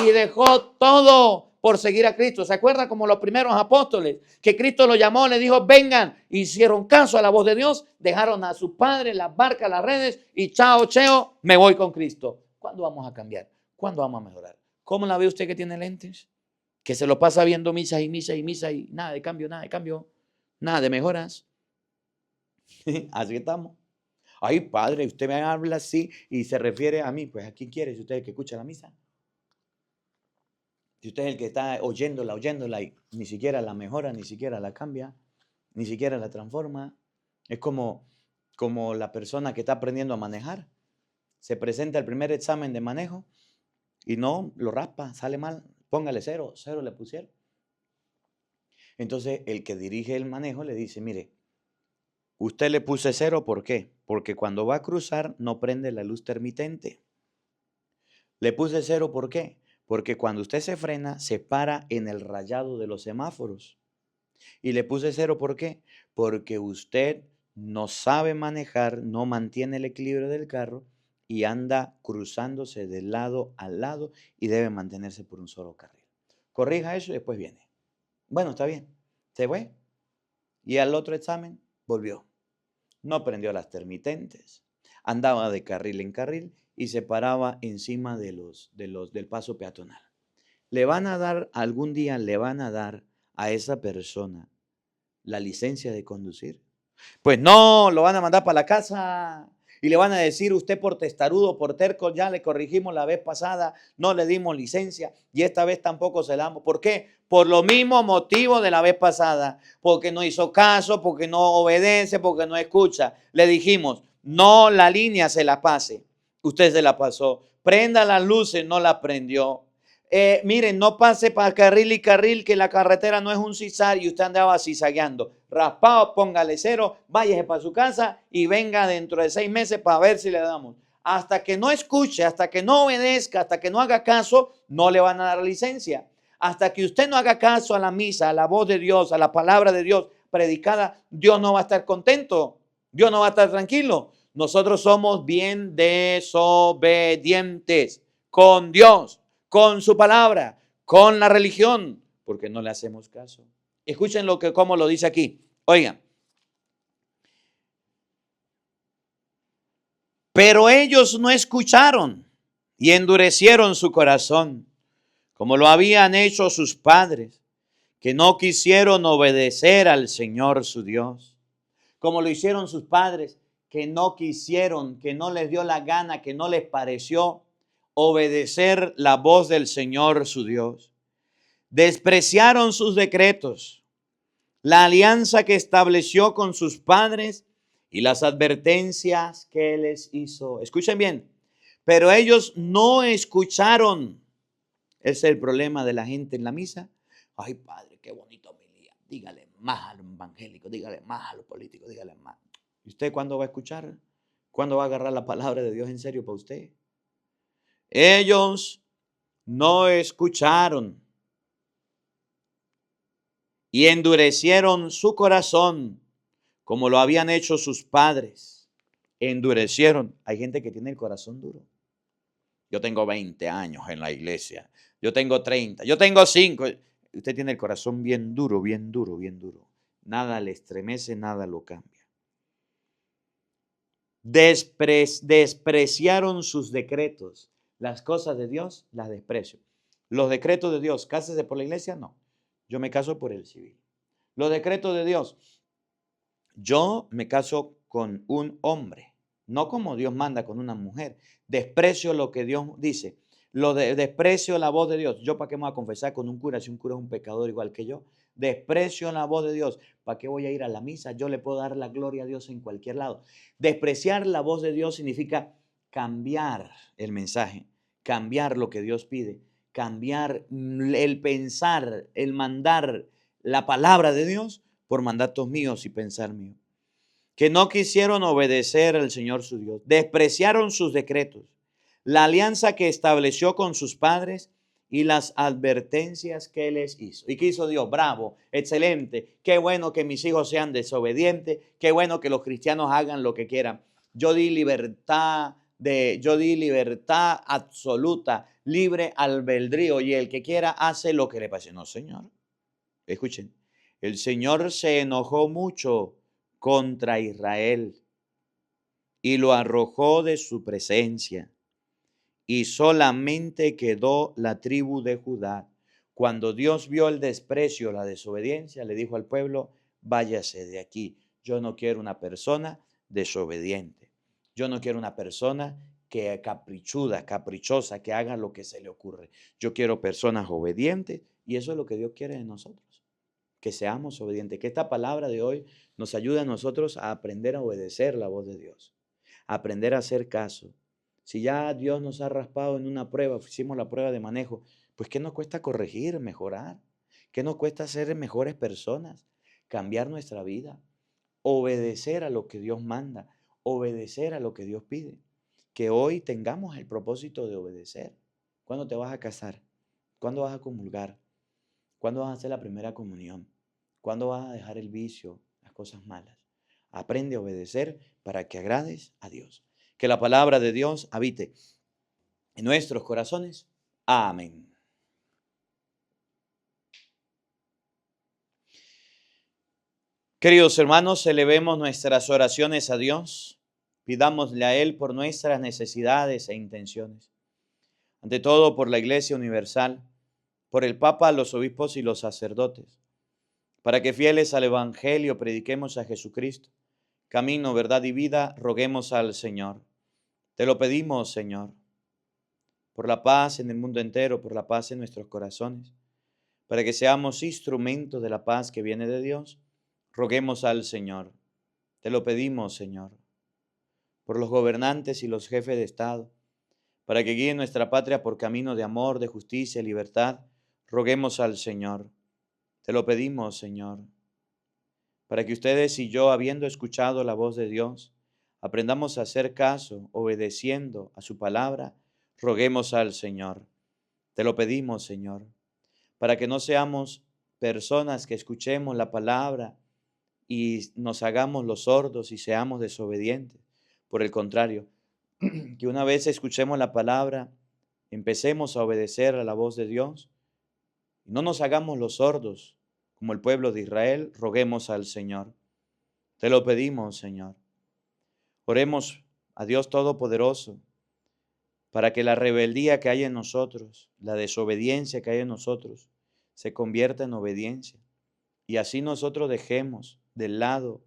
y dejó todo por seguir a Cristo. ¿Se acuerda como los primeros apóstoles? Que Cristo los llamó, les dijo, vengan. Hicieron caso a la voz de Dios, dejaron a sus padres, las barcas, las redes y chao, cheo, me voy con Cristo. ¿Cuándo vamos a cambiar? ¿Cuándo vamos a mejorar? ¿Cómo la ve usted que tiene lentes? Que se lo pasa viendo misas y misas y misas y nada de cambio, nada de cambio, nada de mejoras. Así estamos. Ay, padre, usted me habla así y se refiere a mí. Pues, ¿a quién quiere? Si usted es el que escucha la misa. Si usted es el que está oyéndola y ni siquiera la mejora, ni siquiera la cambia, ni siquiera la transforma. Es como la persona que está aprendiendo a manejar. Se presenta el primer examen de manejo y no lo raspa, sale mal. Póngale 0 le pusieron. Entonces, el que dirige el manejo le dice, mire, usted le puse 0, ¿por qué? Porque cuando va a cruzar no prende la luz intermitente. Le puse 0, ¿por qué? Porque cuando usted se frena, se para en el rayado de los semáforos. Y le puse 0, ¿por qué? Porque usted no sabe manejar, no mantiene el equilibrio del carro y anda cruzándose de lado a lado y debe mantenerse por un solo carril. Corrija eso y después viene. Bueno, está bien. Se fue. Y al otro examen volvió. No prendió las intermitentes. Andaba de carril en carril y se paraba encima del paso peatonal. Algún día le van a dar a esa persona la licencia de conducir. Pues no, lo van a mandar para la casa y le van a decir, usted por testarudo, por terco, ya le corrigimos la vez pasada, no le dimos licencia y esta vez tampoco se la damos. ¿Por qué? Por lo mismo motivo de la vez pasada, porque no hizo caso, porque no obedece, porque no escucha. Le dijimos, no la línea se la pase, usted se la pasó, prenda las luces, no la prendió. Miren, no pase para carril y carril, que la carretera no es un zigzag y usted andaba zigzagueando. Raspado, póngale 0, váyase para su casa y venga dentro de 6 meses para ver si le damos. Hasta que no escuche, hasta que no obedezca, hasta que no haga caso, no le van a dar licencia. Hasta que usted no haga caso a la misa, a la voz de Dios, a la palabra de Dios predicada, Dios no va a estar contento, Dios no va a estar tranquilo. Nosotros somos bien desobedientes con Dios, con su palabra, con la religión, porque no le hacemos caso. Escuchen cómo lo dice aquí. Oigan. Pero ellos no escucharon y endurecieron su corazón, como lo habían hecho sus padres, que no quisieron obedecer al Señor su Dios. Como lo hicieron sus padres, que no quisieron, que no les dio la gana, que no les pareció obedecer la voz del Señor su Dios. Despreciaron sus decretos, la alianza que estableció con sus padres y las advertencias que les hizo. Escuchen bien, pero ellos no escucharon. Ese es el problema de la gente en la misa. Ay, padre, qué bonito homilía. Dígale más a los evangélicos, dígale más a los políticos, dígale más. ¿Y usted cuándo va a escuchar? ¿Cuándo va a agarrar la palabra de Dios en serio para usted? Ellos no escucharon y endurecieron su corazón como lo habían hecho sus padres. Endurecieron. Hay gente que tiene el corazón duro. Yo tengo 20 años en la iglesia. Yo tengo 30. Yo tengo 5. Usted tiene el corazón bien duro, bien duro, bien duro. Nada le estremece, nada lo cambia. Despreciaron sus decretos. Las cosas de Dios las desprecio. Los decretos de Dios, cásese por la iglesia, no. Yo me caso por el civil. Los decretos de Dios, yo me caso con un hombre, no como Dios manda con una mujer. Desprecio lo que Dios dice. Desprecio la voz de Dios. ¿Yo para qué me voy a confesar con un cura si un cura es un pecador igual que yo? Desprecio la voz de Dios. ¿Para qué voy a ir a la misa? Yo le puedo dar la gloria a Dios en cualquier lado. Despreciar la voz de Dios significa cambiar el mensaje, cambiar lo que Dios pide, cambiar el pensar, el mandar la palabra de Dios por mandatos míos y pensar mío. Que no quisieron obedecer al Señor su Dios. Despreciaron sus decretos, la alianza que estableció con sus padres y las advertencias que les hizo. ¿Y qué hizo Dios? Bravo, excelente. Qué bueno que mis hijos sean desobedientes. Qué bueno que los cristianos hagan lo que quieran. Yo di libertad yo di libertad absoluta, libre albedrío, y el que quiera hace lo que le pase. No, Señor. Escuchen, el Señor se enojó mucho contra Israel y lo arrojó de su presencia, y solamente quedó la tribu de Judá. Cuando Dios vio el desprecio, la desobediencia, le dijo al pueblo: váyase de aquí. Yo no quiero una persona desobediente. Yo no quiero una persona que caprichuda, caprichosa, que haga lo que se le ocurre. Yo quiero personas obedientes, y eso es lo que Dios quiere de nosotros, que seamos obedientes, que esta palabra de hoy nos ayude a nosotros a aprender a obedecer la voz de Dios, a aprender a hacer caso. Si ya Dios nos ha raspado en una prueba, hicimos la prueba de manejo, pues ¿qué nos cuesta corregir, mejorar? ¿Qué nos cuesta ser mejores personas? Cambiar nuestra vida, obedecer a lo que Dios manda, obedecer a lo que Dios pide. Que hoy tengamos el propósito de obedecer. ¿Cuándo te vas a casar? ¿Cuándo vas a comulgar? ¿Cuándo vas a hacer la primera comunión? ¿Cuándo vas a dejar el vicio, las cosas malas? Aprende a obedecer para que agrades a Dios. Que la palabra de Dios habite en nuestros corazones. Amén. Queridos hermanos, elevemos nuestras oraciones a Dios. Pidámosle a Él por nuestras necesidades e intenciones. Ante todo, por la Iglesia Universal, por el Papa, los obispos y los sacerdotes, para que fieles al Evangelio prediquemos a Jesucristo, camino, verdad y vida. Roguemos al Señor. Te lo pedimos, Señor, por la paz en el mundo entero, por la paz en nuestros corazones, para que seamos instrumentos de la paz que viene de Dios. Roguemos al Señor. Te lo pedimos, Señor, por los gobernantes y los jefes de Estado, para que guíen nuestra patria por camino de amor, de justicia y libertad. Roguemos al Señor. Te lo pedimos, Señor, para que ustedes y yo, habiendo escuchado la voz de Dios, aprendamos a hacer caso, obedeciendo a su palabra. Roguemos al Señor. Te lo pedimos, Señor, para que no seamos personas que escuchemos la palabra y nos hagamos los sordos y seamos desobedientes. Por el contrario, que una vez escuchemos la palabra, empecemos a obedecer a la voz de Dios y no nos hagamos los sordos como el pueblo de Israel. Roguemos al Señor. Te lo pedimos, Señor. Oremos a Dios Todopoderoso para que la rebeldía que hay en nosotros, la desobediencia que hay en nosotros, se convierta en obediencia. Y así nosotros dejemos de lado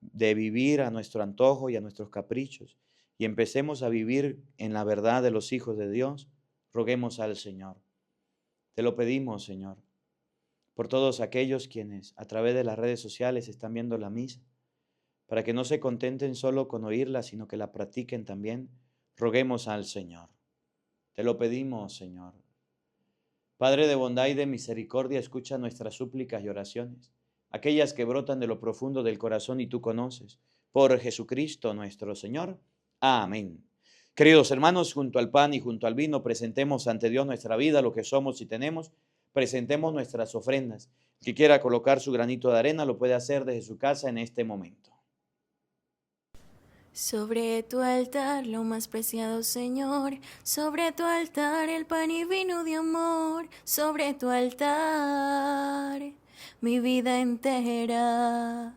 de vivir a nuestro antojo y a nuestros caprichos y empecemos a vivir en la verdad de los hijos de Dios. Roguemos al Señor. Te lo pedimos, Señor, por todos aquellos quienes a través de las redes sociales están viendo la misa, para que no se contenten solo con oírla, sino que la practiquen también. Roguemos al Señor. Te lo pedimos, Señor. Padre de bondad y de misericordia, escucha nuestras súplicas y oraciones, aquellas que brotan de lo profundo del corazón y tú conoces. Por Jesucristo nuestro Señor. Amén. Queridos hermanos, junto al pan y junto al vino, presentemos ante Dios nuestra vida, lo que somos y tenemos. Presentemos nuestras ofrendas. El que quiera colocar su granito de arena lo puede hacer desde su casa en este momento. Sobre tu altar lo más preciado, Señor, sobre tu altar el pan y vino de amor, sobre tu altar mi vida entera.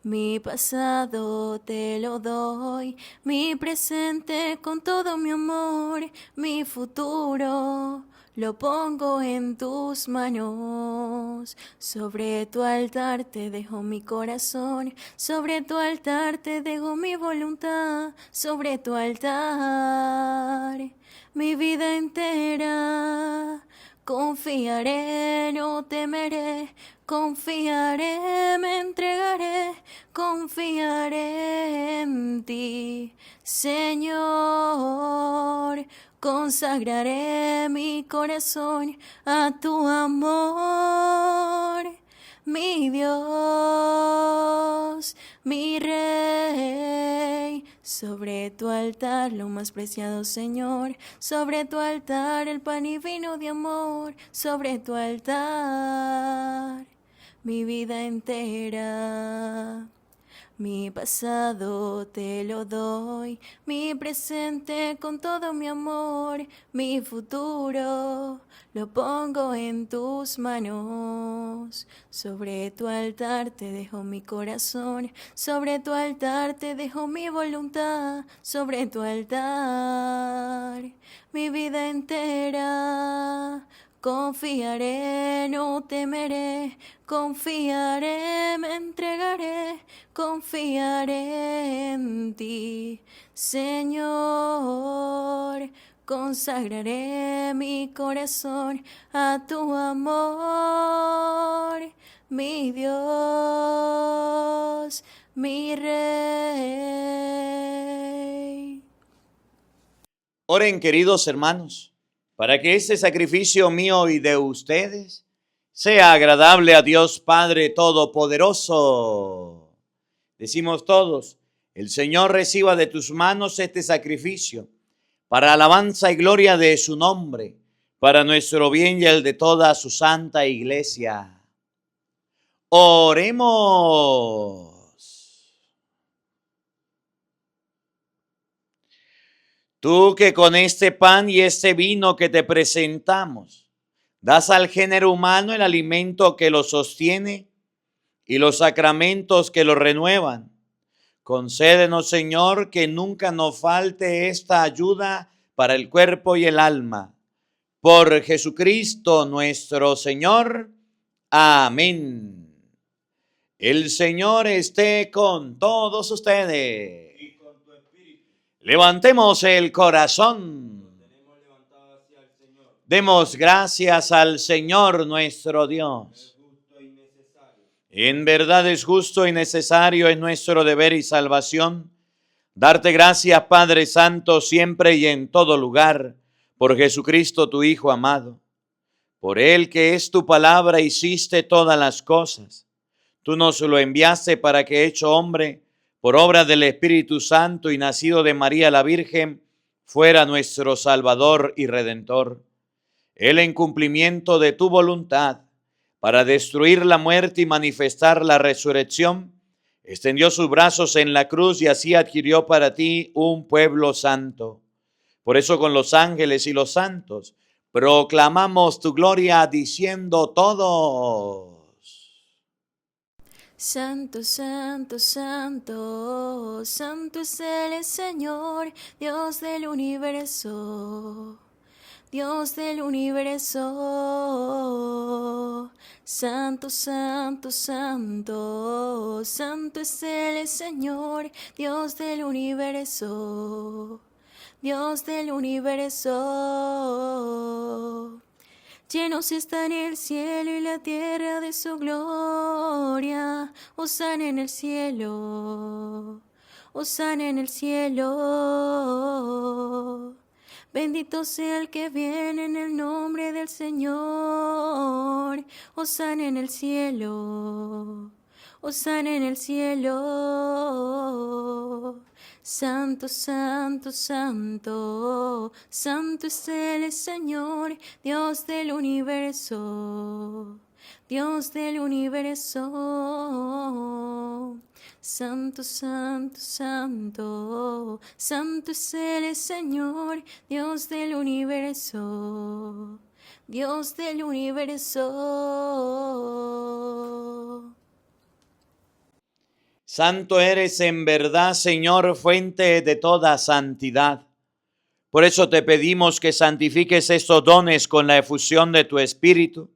Mi pasado te lo doy, mi presente con todo mi amor, mi futuro lo pongo en tus manos. Sobre tu altar te dejo mi corazón, sobre tu altar te dejo mi voluntad, sobre tu altar mi vida entera. Confiaré, no temeré, confiaré, me entregaré, confiaré en ti, Señor. Consagraré mi corazón a tu amor, mi Dios, mi Rey. Sobre tu altar lo más preciado, Señor, sobre tu altar el pan y vino de amor, sobre tu altar mi vida entera. Mi pasado te lo doy, mi presente con todo mi amor, mi futuro lo pongo en tus manos. Sobre tu altar te dejo mi corazón, sobre tu altar te dejo mi voluntad, sobre tu altar mi vida entera. Confiaré, no temeré, confiaré, me entregaré, confiaré en ti, Señor. Consagraré mi corazón a tu amor, mi Dios, mi Rey. Oren, queridos hermanos, para que este sacrificio mío y de ustedes sea agradable a Dios Padre Todopoderoso. Decimos todos, el Señor reciba de tus manos este sacrificio, para alabanza y gloria de su nombre, para nuestro bien y el de toda su santa iglesia. Oremos. Tú que con este pan y este vino que te presentamos, das al género humano el alimento que lo sostiene y los sacramentos que lo renuevan. Concédenos, Señor, que nunca nos falte esta ayuda para el cuerpo y el alma. Por Jesucristo nuestro Señor. Amén. El Señor esté con todos ustedes. Y con tu espíritu. Levantemos el corazón. Tenemos levantado hacia el Señor. Demos gracias al Señor nuestro Dios. Es justo y necesario. En verdad es justo y necesario, es nuestro deber y salvación, darte gracias, Padre Santo, siempre y en todo lugar, por Jesucristo tu Hijo amado. Por Él, que es tu palabra, hiciste todas las cosas. Tú nos lo enviaste para que, hecho hombre, por obra del Espíritu Santo y nacido de María la Virgen, fuera nuestro Salvador y Redentor. Él, en cumplimiento de tu voluntad, para destruir la muerte y manifestar la resurrección, extendió sus brazos en la cruz y así adquirió para ti un pueblo santo. Por eso con los ángeles y los santos proclamamos tu gloria diciendo todos: Santo, santo, santo, santo es el Señor, Dios del universo. Dios del universo, santo, santo, santo, santo es el Señor, Dios del universo, Dios del universo. Llenos están el cielo y la tierra de su gloria, hosana en el cielo, hosana en el cielo. Bendito sea el que viene en el nombre del Señor. Hosana en el cielo. Hosana en el cielo. Santo, santo, santo. Santo es el Señor, Dios del universo. Dios del universo. Santo, santo, santo, santo es el Señor, Dios del universo, Dios del universo. santo eres en verdad, Señor, fuente de toda santidad. Por eso te pedimos que santifiques estos dones con la efusión de tu Espíritu,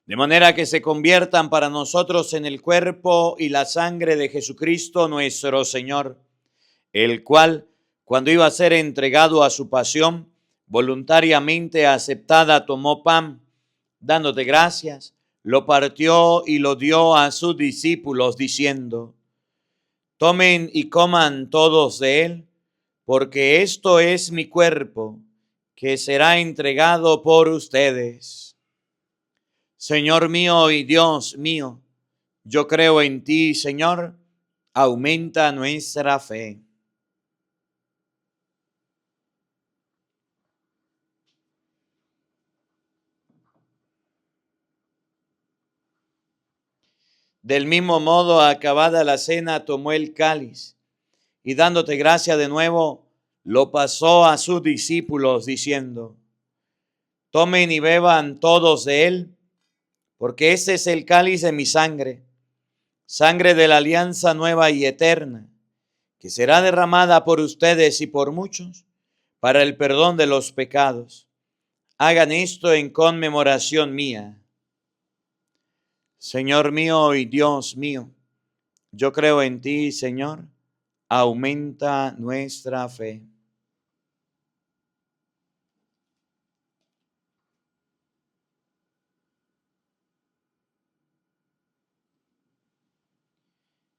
de manera que se conviertan para nosotros en el cuerpo y la sangre de Jesucristo nuestro Señor, el cual, cuando iba a ser entregado a su pasión, voluntariamente aceptada, tomó pan, dándote gracias, lo partió y lo dio a sus discípulos, diciendo: tomen y coman todos de él, porque esto es mi cuerpo, que será entregado por ustedes. Señor mío y Dios mío, yo creo en ti, Señor, aumenta nuestra fe. Del mismo modo, acabada la cena, tomó el cáliz y dándote gracia de nuevo, lo pasó a sus discípulos diciendo: tomen y beban todos de él, porque este es el cáliz de mi sangre, sangre de la alianza nueva y eterna, que será derramada por ustedes y por muchos para el perdón de los pecados. Hagan esto en conmemoración mía. Señor mío y Dios mío, yo creo en ti, Señor, aumenta nuestra fe.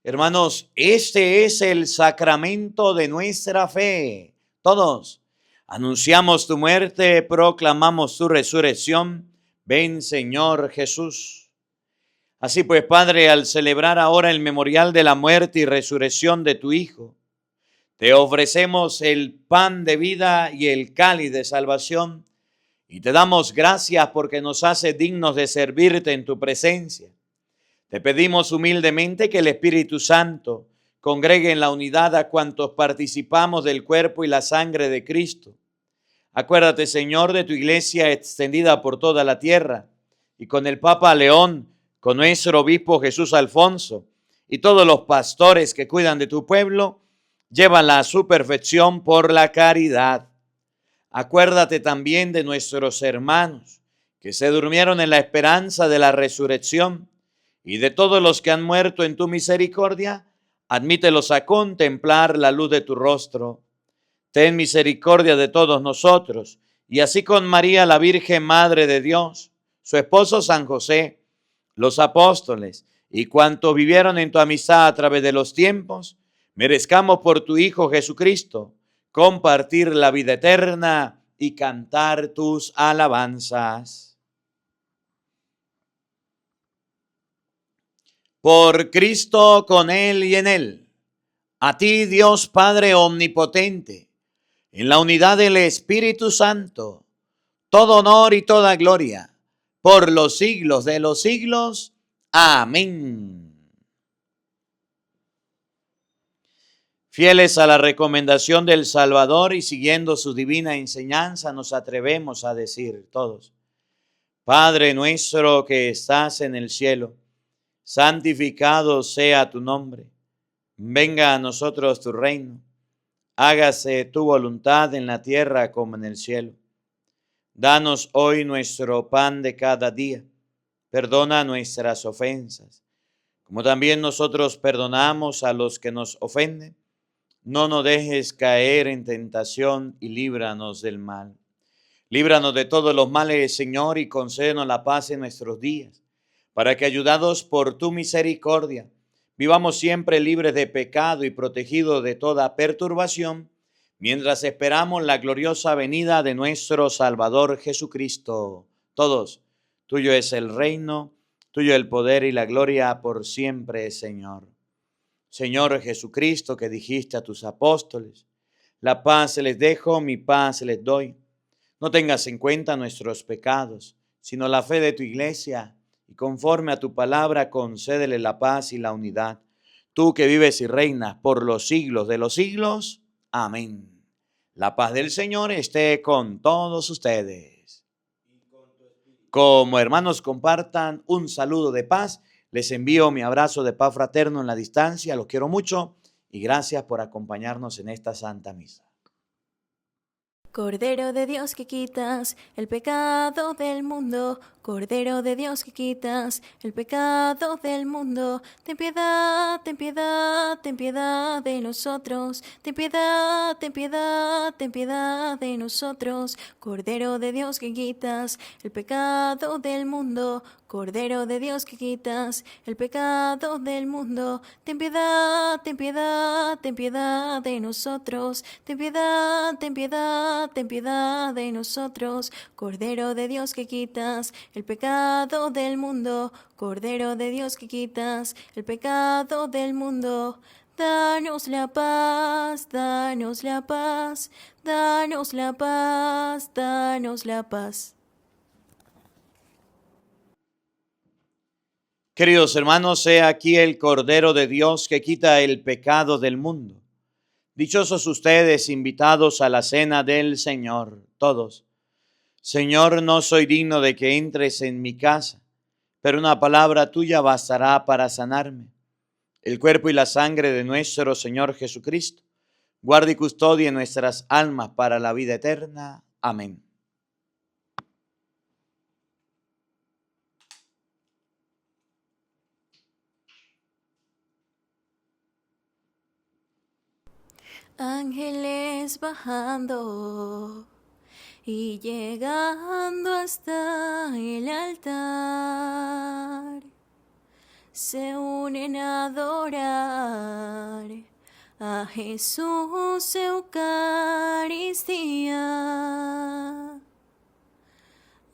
Hermanos, este es el sacramento de nuestra fe. Todos anunciamos tu muerte, proclamamos tu resurrección. Ven, Señor Jesús. Así pues, Padre, al celebrar ahora el memorial de la muerte y resurrección de tu Hijo, te ofrecemos el pan de vida y el cáliz de salvación, y te damos gracias porque nos hace dignos de servirte en tu presencia. Te pedimos humildemente que el Espíritu Santo congregue en la unidad a cuantos participamos del cuerpo y la sangre de Cristo. Acuérdate, Señor, de tu iglesia extendida por toda la tierra, y con el Papa León, con nuestro obispo Jesús Alfonso, y todos los pastores que cuidan de tu pueblo, llévala a su perfección por la caridad. Acuérdate también de nuestros hermanos que se durmieron en la esperanza de la resurrección, y de todos los que han muerto en tu misericordia, admítelos a contemplar la luz de tu rostro. Ten misericordia de todos nosotros, y así con María, la Virgen Madre de Dios, su esposo San José, los apóstoles y cuantos vivieron en tu amistad a través de los tiempos, merezcamos por tu Hijo Jesucristo compartir la vida eterna y cantar tus alabanzas. Por Cristo, con Él y en Él, a ti, Dios Padre omnipotente, en la unidad del Espíritu Santo, todo honor y toda gloria, por los siglos de los siglos. Amén. Fieles a la recomendación del Salvador y siguiendo su divina enseñanza, nos atrevemos a decir todos: Padre nuestro que estás en el cielo, santificado sea tu nombre. Venga a nosotros tu reino. Hágase tu voluntad en la tierra como en el cielo. Danos hoy nuestro pan de cada día. Perdona nuestras ofensas, como también nosotros perdonamos a los que nos ofenden. No nos dejes caer en tentación y líbranos del mal. Líbranos de todos los males, Señor, y concédenos la paz en nuestros días, para que, ayudados por tu misericordia, vivamos siempre libres de pecado y protegidos de toda perturbación, mientras esperamos la gloriosa venida de nuestro Salvador Jesucristo. Todos, tuyo es el reino, tuyo el poder y la gloria por siempre, Señor. Señor Jesucristo, que dijiste a tus apóstoles: la paz les dejo, mi paz les doy. No tengas en cuenta nuestros pecados, sino la fe de tu iglesia, y conforme a tu palabra concédele la paz y la unidad. Tú que vives y reinas por los siglos de los siglos. Amén. La paz del Señor esté con todos ustedes. Como hermanos compartan un saludo de paz, les envío mi abrazo de paz fraterno en la distancia. Los quiero mucho y gracias por acompañarnos en esta Santa Misa. Cordero de Dios que quitas el pecado del mundo, Cordero de Dios que quitas el pecado del mundo, ten piedad, ten piedad, ten piedad de nosotros, ten piedad, ten piedad, ten piedad de nosotros. Cordero de Dios que quitas el pecado del mundo, Cordero de Dios que quitas el pecado del mundo, ten piedad, ten piedad, ten piedad de nosotros, ten piedad, ten piedad, ten piedad de nosotros. Cordero de Dios que quitas el pecado del mundo, Cordero de Dios que quitas el pecado del mundo. Danos la paz, danos la paz, danos la paz, danos la paz. Queridos hermanos, he aquí el Cordero de Dios que quita el pecado del mundo. Dichosos ustedes, invitados a la cena del Señor, todos. Señor, no soy digno de que entres en mi casa, pero una palabra tuya bastará para sanarme. El cuerpo y la sangre de nuestro Señor Jesucristo, guarde y custodie nuestras almas para la vida eterna. Amén. Ángeles bajando y llegando hasta el altar, se unen a adorar a Jesús Eucaristía.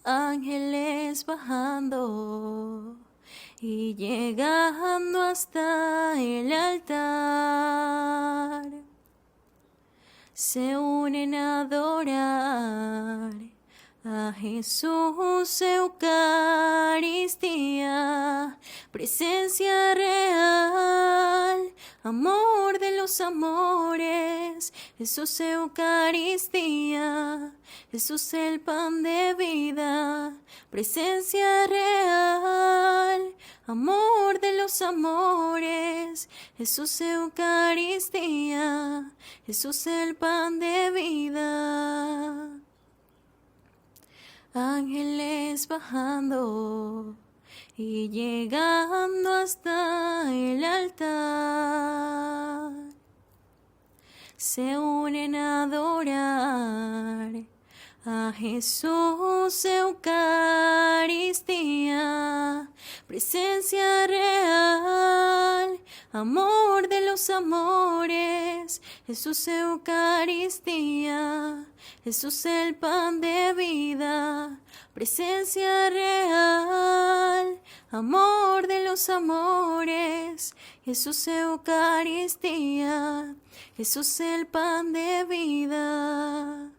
Ángeles bajando y llegando hasta el altar, se unen a adorar a Jesús Eucaristía, presencia real, amor de los amores, Jesús Eucaristía, Jesús el pan de vida, presencia real, amor de los amores, Jesús Eucaristía, Jesús el pan de vida. Ángeles bajando y llegando hasta el altar, se unen a adorar a Jesús Eucaristía, presencia real, amor de los amores, Jesús Eucaristía, Jesús el pan de vida, presencia real, amor de los amores, Jesús Eucaristía, Jesús el pan de vida.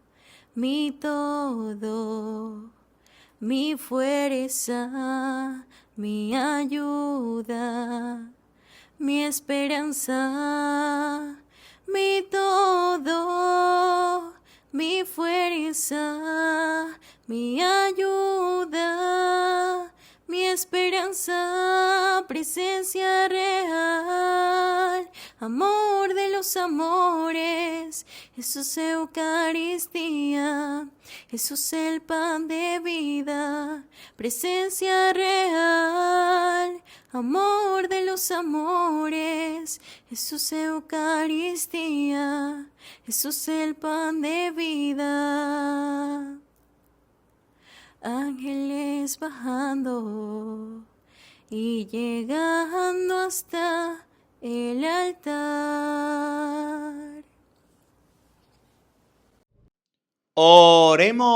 Mi todo, mi fuerza, mi ayuda, mi esperanza, mi todo, mi fuerza, mi ayuda, mi esperanza, presencia real, amor de los amores, Jesús Eucaristía, Jesús el pan de vida, presencia real, amor de los amores, Jesús Eucaristía, Jesús el pan de vida. Ángeles bajando y llegando hasta el altar. Oremos.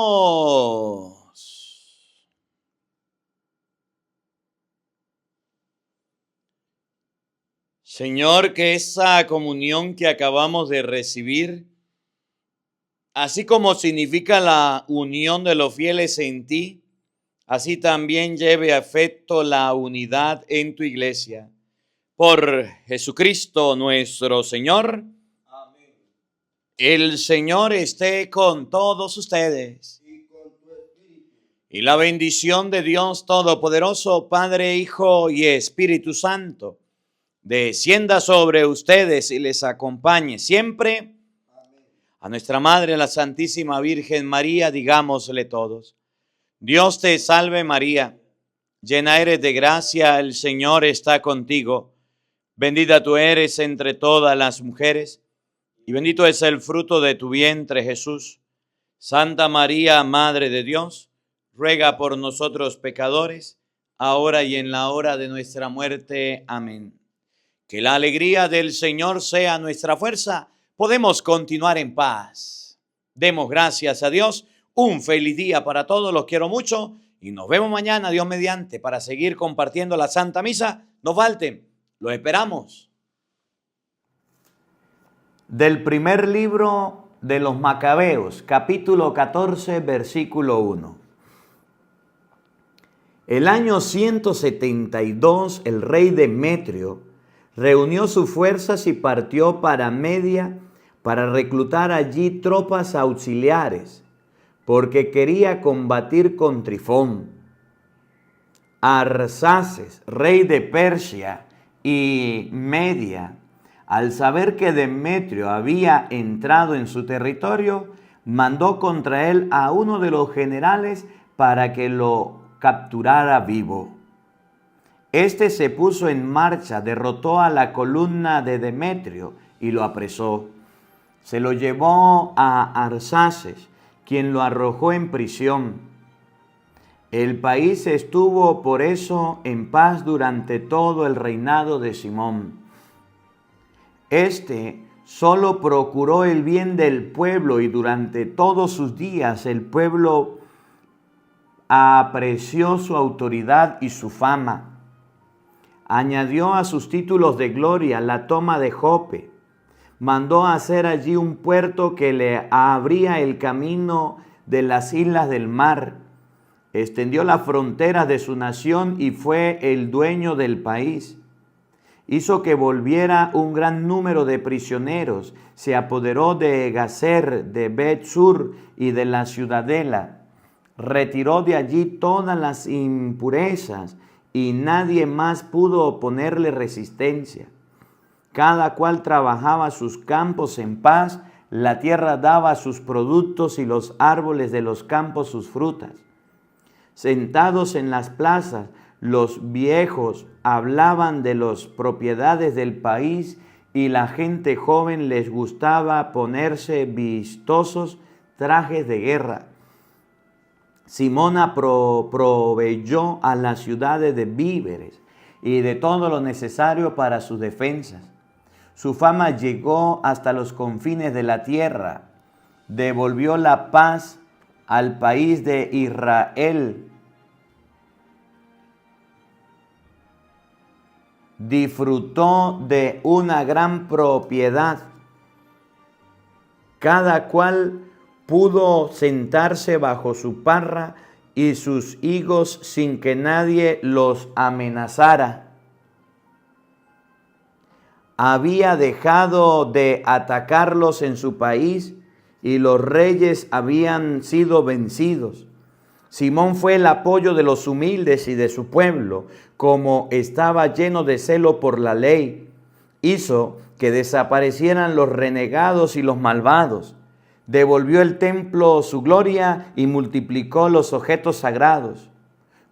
Señor, que esa comunión que acabamos de recibir, así como significa la unión de los fieles en ti, así también lleve a efecto la unidad en tu iglesia. Por Jesucristo nuestro Señor. Amén. El Señor esté con todos ustedes. Y con tu espíritu. Y la bendición de Dios Todopoderoso, Padre, Hijo y Espíritu Santo, descienda sobre ustedes y les acompañe siempre. Amén. A nuestra Madre, la Santísima Virgen María, digámosle todos: Dios te salve María, llena eres de gracia, el Señor está contigo. Bendita tú eres entre todas las mujeres, y bendito es el fruto de tu vientre, Jesús. Santa María, Madre de Dios, ruega por nosotros pecadores, ahora y en la hora de nuestra muerte. Amén. Que la alegría del Señor sea nuestra fuerza. Podemos continuar en paz. Demos gracias a Dios. Un feliz día para todos. Los quiero mucho. Y nos vemos mañana, Dios mediante, para seguir compartiendo la Santa Misa. No falten. Los esperamos. Del primer libro de los Macabeos, capítulo 14, versículo 1. El año 172, el rey Demetrio reunió sus fuerzas y partió para Media para reclutar allí tropas auxiliares, porque quería combatir con Trifón. Arsaces, rey de Persia y Media, al saber que Demetrio había entrado en su territorio, mandó contra él a uno de los generales para que lo capturara vivo. Este se puso en marcha, derrotó a la columna de Demetrio y lo apresó. Se lo llevó a Arsaces, quien lo arrojó en prisión. El país estuvo por eso en paz durante todo el reinado de Simón. Este solo procuró el bien del pueblo y durante todos sus días el pueblo apreció su autoridad y su fama. Añadió a sus títulos de gloria la toma de Jope. Mandó hacer allí un puerto que le abría el camino de las islas del mar. Extendió las fronteras de su nación y fue el dueño del país. Hizo que volviera un gran número de prisioneros. Se apoderó de Gazer, de Bet-Sur y de la ciudadela. Retiró de allí todas las impurezas y nadie más pudo oponerle resistencia. Cada cual trabajaba sus campos en paz, la tierra daba sus productos y los árboles de los campos sus frutas. Sentados en las plazas, los viejos hablaban de las propiedades del país y la gente joven les gustaba ponerse vistosos trajes de guerra. Simón proveyó a las ciudades de víveres y de todo lo necesario para sus defensas. Su fama llegó hasta los confines de la tierra. Devolvió la paz al país de Israel. Disfrutó de una gran propiedad. Cada cual pudo sentarse bajo su parra y sus higos sin que nadie los amenazara. Había dejado de atacarlos en su país y los reyes habían sido vencidos. Simón fue el apoyo de los humildes y de su pueblo, como estaba lleno de celo por la ley. Hizo que desaparecieran los renegados y los malvados. Devolvió el templo su gloria y multiplicó los objetos sagrados.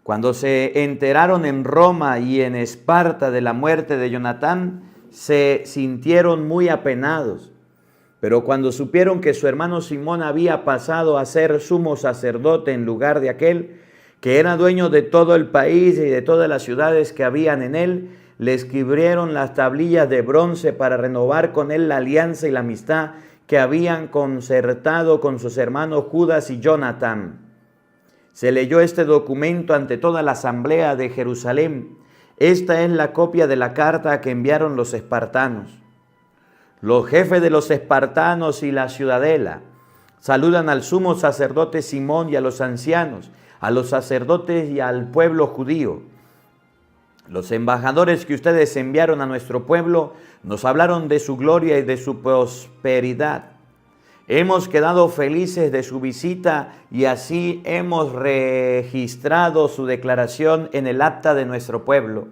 Cuando se enteraron en Roma y en Esparta de la muerte de Jonatán, se sintieron muy apenados. Pero cuando supieron que su hermano Simón había pasado a ser sumo sacerdote en lugar de aquel, que era dueño de todo el país y de todas las ciudades que habían en él, le escribieron las tablillas de bronce para renovar con él la alianza y la amistad que habían concertado con sus hermanos Judas y Jonatán. Se leyó este documento ante toda la asamblea de Jerusalén. Esta es la copia de la carta que enviaron los espartanos. Los jefes de los espartanos y la ciudadela saludan al sumo sacerdote Simón y a los ancianos, a los sacerdotes y al pueblo judío. Los embajadores que ustedes enviaron a nuestro pueblo nos hablaron de su gloria y de su prosperidad. Hemos quedado felices de su visita y así hemos registrado su declaración en el acta de nuestro pueblo.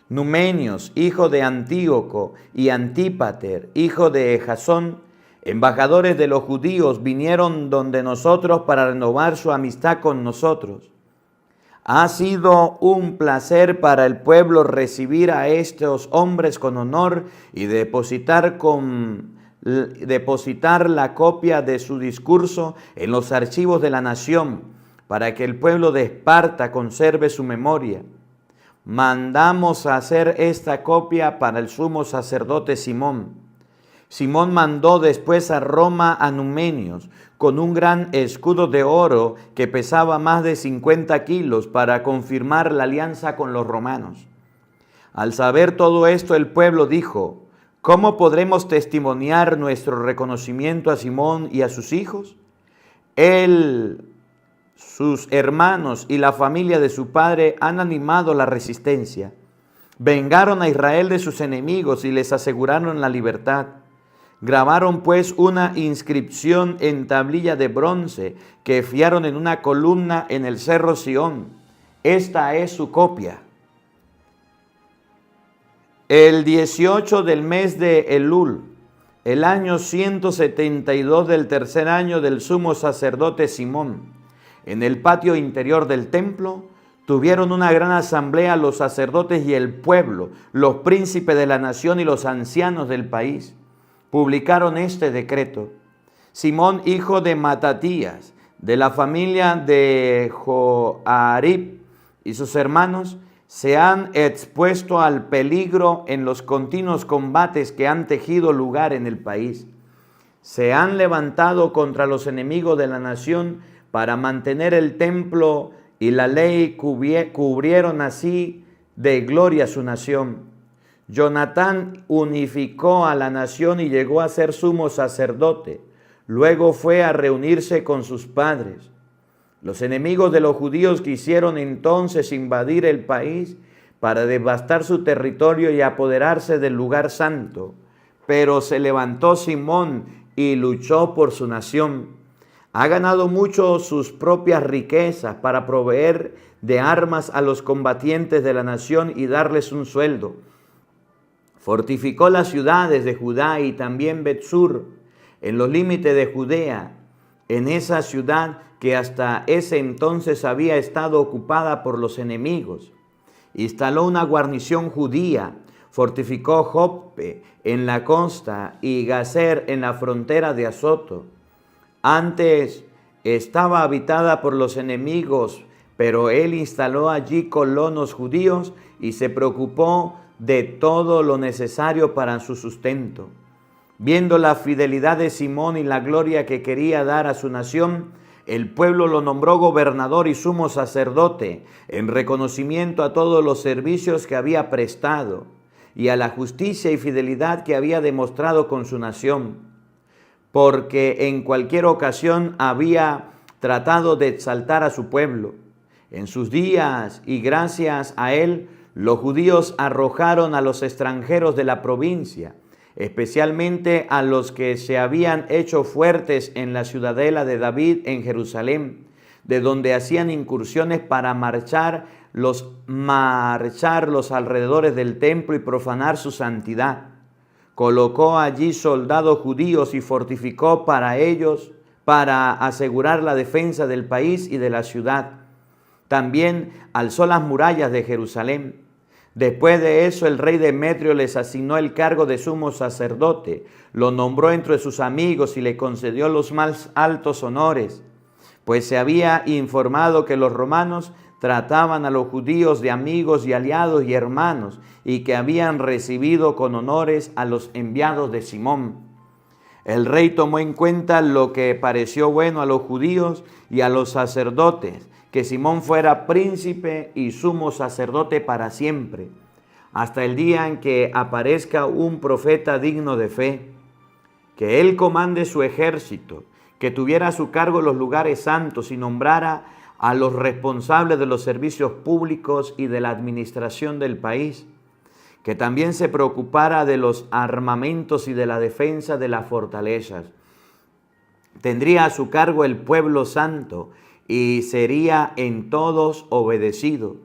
Numenios, hijo de Antíoco, y Antípater, hijo de Jasón, embajadores de los judíos, vinieron donde nosotros para renovar su amistad con nosotros. Ha sido un placer para el pueblo recibir a estos hombres con honor y depositar la copia de su discurso en los archivos de la nación, para que el pueblo de Esparta conserve su memoria. Mandamos a hacer esta copia para el sumo sacerdote Simón. Simón mandó después a Roma a Numenios con un gran escudo de oro que pesaba más de 50 kilos para confirmar la alianza con los romanos. Al saber todo esto, el pueblo dijo: ¿cómo podremos testimoniar nuestro reconocimiento a Simón y a sus hijos? Él sus hermanos y la familia de su padre han animado la resistencia. Vengaron a Israel de sus enemigos y les aseguraron la libertad. Grabaron pues una inscripción en tablilla de bronce que fiaron en una columna en el cerro Sión. Esta es su copia. El 18 del mes de Elul, el año 172 del tercer año del sumo sacerdote Simón, en el patio interior del templo, tuvieron una gran asamblea los sacerdotes y el pueblo, los príncipes de la nación y los ancianos del país. Publicaron este decreto: Simón, hijo de Matatías, de la familia de Joarib, y sus hermanos se han expuesto al peligro en los continuos combates que han tejido lugar en el país. Se han levantado contra los enemigos de la nación para mantener el templo, y la ley cubrieron así de gloria su nación. Jonatán unificó a la nación y llegó a ser sumo sacerdote. Luego fue a reunirse con sus padres. Los enemigos de los judíos quisieron entonces invadir el país para devastar su territorio y apoderarse del lugar santo. Pero se levantó Simón y luchó por su nación. Ha ganado mucho sus propias riquezas para proveer de armas a los combatientes de la nación y darles un sueldo. Fortificó las ciudades de Judá y también Betsur, en los límites de Judea, en esa ciudad que hasta ese entonces había estado ocupada por los enemigos. Instaló una guarnición judía, fortificó Joppe en la costa y Gazer en la frontera de Azoto. Antes estaba habitada por los enemigos, pero él instaló allí colonos judíos y se preocupó de todo lo necesario para su sustento. Viendo la fidelidad de Simón y la gloria que quería dar a su nación, el pueblo lo nombró gobernador y sumo sacerdote en reconocimiento a todos los servicios que había prestado y a la justicia y fidelidad que había demostrado con su nación, porque en cualquier ocasión había tratado de exaltar a su pueblo. En sus días, y gracias a él, los judíos arrojaron a los extranjeros de la provincia, especialmente a los que se habían hecho fuertes en la ciudadela de David en Jerusalén, de donde hacían incursiones para marchar los alrededores del templo y profanar su santidad. Colocó allí soldados judíos y fortificó para ellos, para asegurar la defensa del país y de la ciudad. También alzó las murallas de Jerusalén. Después de eso, el rey Demetrio les asignó el cargo de sumo sacerdote, lo nombró entre sus amigos y le concedió los más altos honores, pues se había informado que los romanos trataban a los judíos de amigos y aliados y hermanos, y que habían recibido con honores a los enviados de Simón. El rey tomó en cuenta lo que pareció bueno a los judíos y a los sacerdotes, que Simón fuera príncipe y sumo sacerdote para siempre, hasta el día en que aparezca un profeta digno de fe, que él comande su ejército, que tuviera a su cargo los lugares santos y nombrara a los responsables de los servicios públicos y de la administración del país, que también se preocupara de los armamentos y de la defensa de las fortalezas. Tendría a su cargo el pueblo santo y sería en todos obedecido.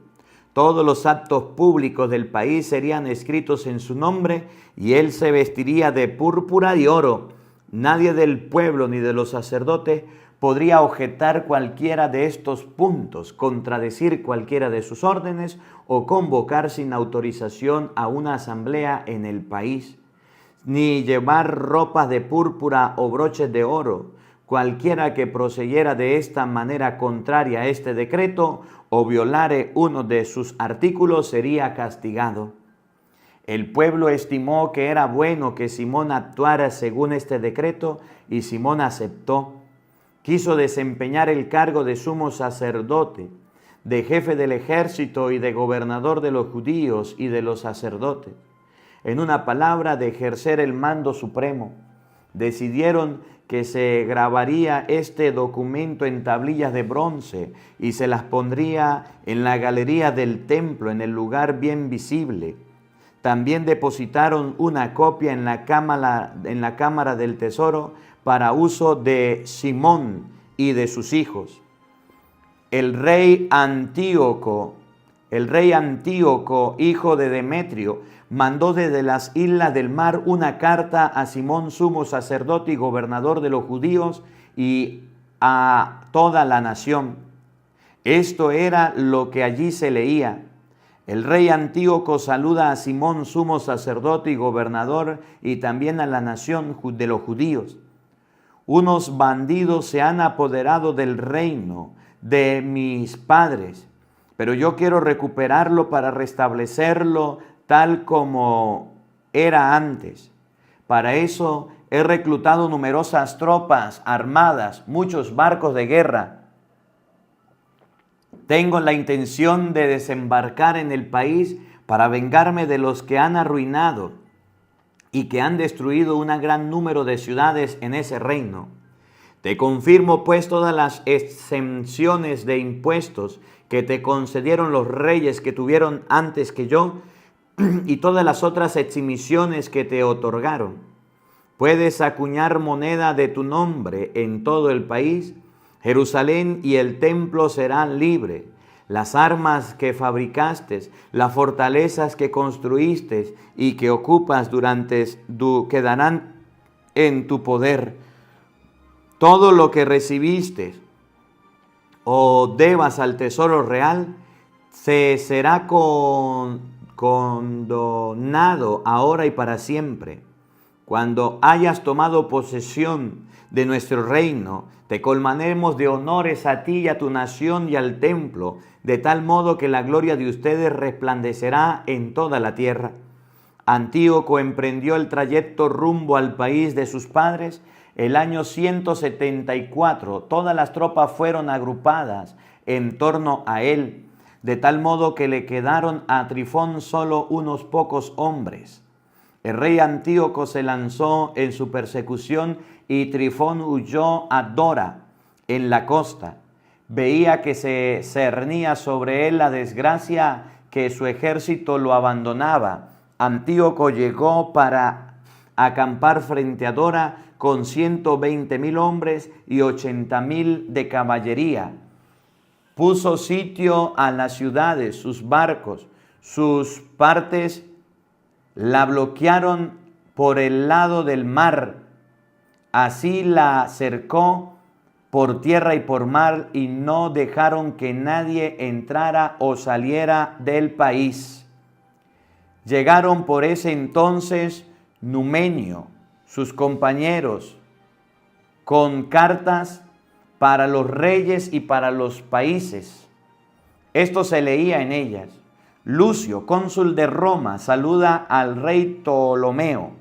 Todos los actos públicos del país serían escritos en su nombre y él se vestiría de púrpura y oro. Nadie del pueblo ni de los sacerdotes podría objetar cualquiera de estos puntos, contradecir cualquiera de sus órdenes o convocar sin autorización a una asamblea en el país, ni llevar ropas de púrpura o broches de oro. Cualquiera que procediera de esta manera contraria a este decreto o violare uno de sus artículos sería castigado. El pueblo estimó que era bueno que Simón actuara según este decreto y Simón aceptó. Quiso desempeñar el cargo de sumo sacerdote, de jefe del ejército y de gobernador de los judíos y de los sacerdotes. En una palabra, de ejercer el mando supremo. Decidieron que se grabaría este documento en tablillas de bronce y se las pondría en la galería del templo, en el lugar bien visible. También depositaron una copia en la cámara del tesoro para uso de Simón y de sus hijos. El rey Antíoco, hijo de Demetrio, mandó desde las islas del mar una carta a Simón, sumo sacerdote y gobernador de los judíos, y a toda la nación. Esto era lo que allí se leía. El rey Antíoco saluda a Simón, sumo sacerdote y gobernador, y también a la nación de los judíos. Unos bandidos se han apoderado del reino de mis padres, pero yo quiero recuperarlo para restablecerlo tal como era antes. Para eso he reclutado numerosas tropas armadas, muchos barcos de guerra. Tengo la intención de desembarcar en el país para vengarme de los que han arruinado y que han destruido un gran número de ciudades en ese reino. Te confirmo pues todas las exenciones de impuestos que te concedieron los reyes que tuvieron antes que yo, y todas las otras eximisiones que te otorgaron. Puedes acuñar moneda de tu nombre en todo el país. Jerusalén y el templo serán libres. Las armas que fabricaste, las fortalezas que construiste y que ocupas quedarán en tu poder. Todo lo que recibiste o debas al tesoro real se será condonado ahora y para siempre. Cuando hayas tomado posesión de nuestro reino, te colmaremos de honores a ti y a tu nación y al templo, de tal modo que la gloria de ustedes resplandecerá en toda la tierra. Antíoco emprendió el trayecto rumbo al país de sus padres el año 174. Todas las tropas fueron agrupadas en torno a él, de tal modo que le quedaron a Trifón solo unos pocos hombres. El rey Antíoco se lanzó en su persecución y Trifón huyó a Dora, en la costa. Veía que se cernía sobre él la desgracia, que su ejército lo abandonaba. Antíoco llegó para acampar frente a Dora con 120,000 hombres y 80,000 de caballería. Puso sitio a las ciudades, sus barcos, sus partes la bloquearon por el lado del mar. Así la cercó por tierra y por mar y no dejaron que nadie entrara o saliera del país. Llegaron por ese entonces Numenio, sus compañeros, con cartas para los reyes y para los países. Esto se leía en ellas. Lucio, cónsul de Roma, saluda al rey Ptolomeo.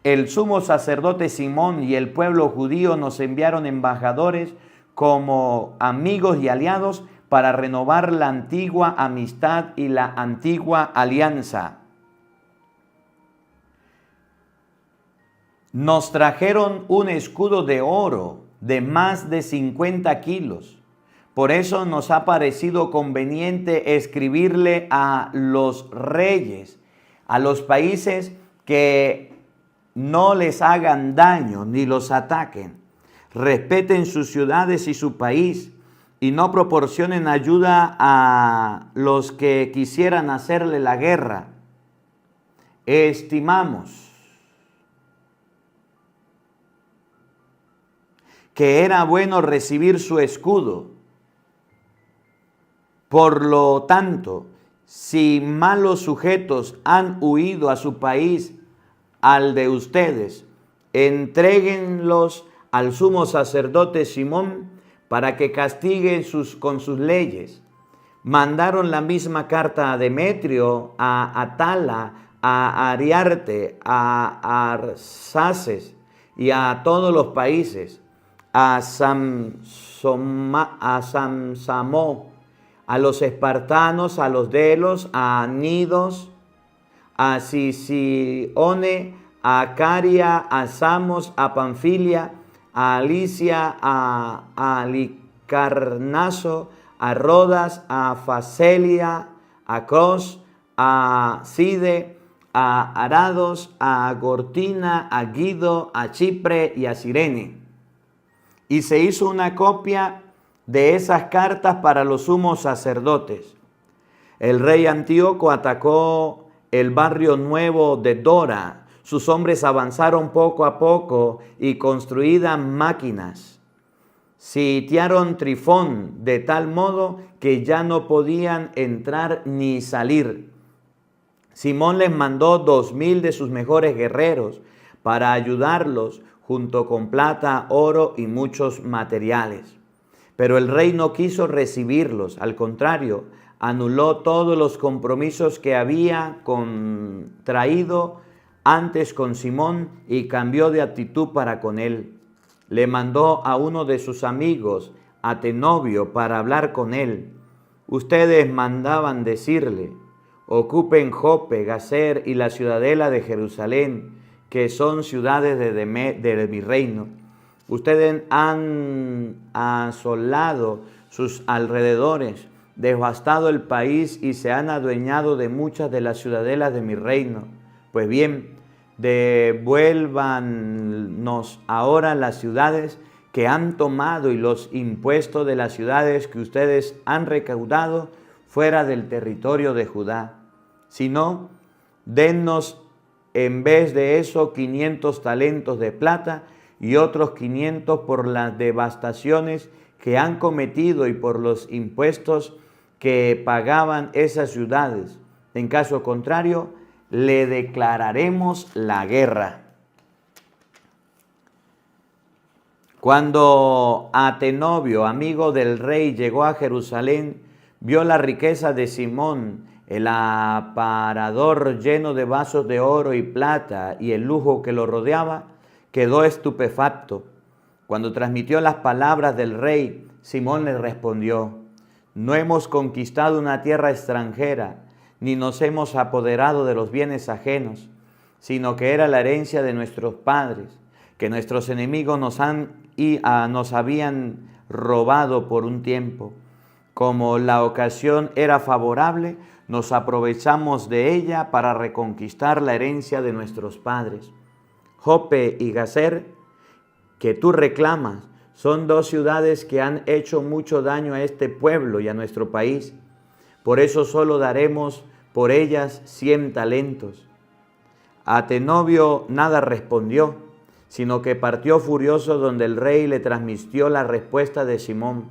El sumo sacerdote Simón y el pueblo judío nos enviaron embajadores como amigos y aliados para renovar la antigua amistad y la antigua alianza. Nos trajeron un escudo de oro de más de 50 kilos. Por eso nos ha parecido conveniente escribirle a los reyes, a los países, que no les hagan daño ni los ataquen. Respeten sus ciudades y su país y no proporcionen ayuda a los que quisieran hacerle la guerra. Estimamos que era bueno recibir su escudo. Por lo tanto, si malos sujetos han huido a su país, al de ustedes, entréguenlos al sumo sacerdote Simón para que castigue con sus leyes. Mandaron la misma carta a Demetrio, a Atala, a Ariarte, a Arsaces y a todos los países, a Samsamó, a los espartanos, a los delos, a Nidos, a Sisione, a Caria, a Samos, a Panfilia, a Alicia, a Alicarnaso, a Rodas, a Facelia, a Cos, a Cide, a Arados, a Gortina, a Guido, a Chipre y a Cirene. Y se hizo una copia de esas cartas para los sumos sacerdotes. El rey Antíoco atacó el barrio nuevo de Dora. Sus hombres avanzaron poco a poco y construían máquinas. Sitiaron Trifón de tal modo que ya no podían entrar ni salir. Simón les mandó 2000 de sus mejores guerreros para ayudarlos junto con plata, oro y muchos materiales. Pero el rey no quiso recibirlos, al contrario, anuló todos los compromisos que había contraído antes con Simón y cambió de actitud para con él. Le mandó a uno de sus amigos, Atenobio, para hablar con él. Ustedes mandaban decirle: ocupen Jope, Gazer y la ciudadela de Jerusalén, que son ciudades de mi reino. Ustedes han asolado sus alrededores, devastado el país y se han adueñado de muchas de las ciudadelas de mi reino. Pues bien, devuélvanos ahora las ciudades que han tomado y los impuestos de las ciudades que ustedes han recaudado fuera del territorio de Judá. Si no, dennos en vez de eso 500 talentos de plata y otros 500 por las devastaciones que han cometido y por los impuestos que pagaban esas ciudades. En caso contrario, le declararemos la guerra. Cuando Atenobio, amigo del rey, llegó a Jerusalén, vio la riqueza de Simón, el aparador lleno de vasos de oro y plata y el lujo que lo rodeaba, quedó estupefacto. Cuando transmitió las palabras del rey, Simón le respondió: no hemos conquistado una tierra extranjera, ni nos hemos apoderado de los bienes ajenos, sino que era la herencia de nuestros padres, que nuestros enemigos nos habían robado por un tiempo. Como la ocasión era favorable, nos aprovechamos de ella para reconquistar la herencia de nuestros padres. Jope y Gazer, que tú reclamas, son dos ciudades que han hecho mucho daño a este pueblo y a nuestro país. Por eso solo daremos por ellas 100 talentos. Atenobio nada respondió, sino que partió furioso donde el rey le transmitió la respuesta de Simón.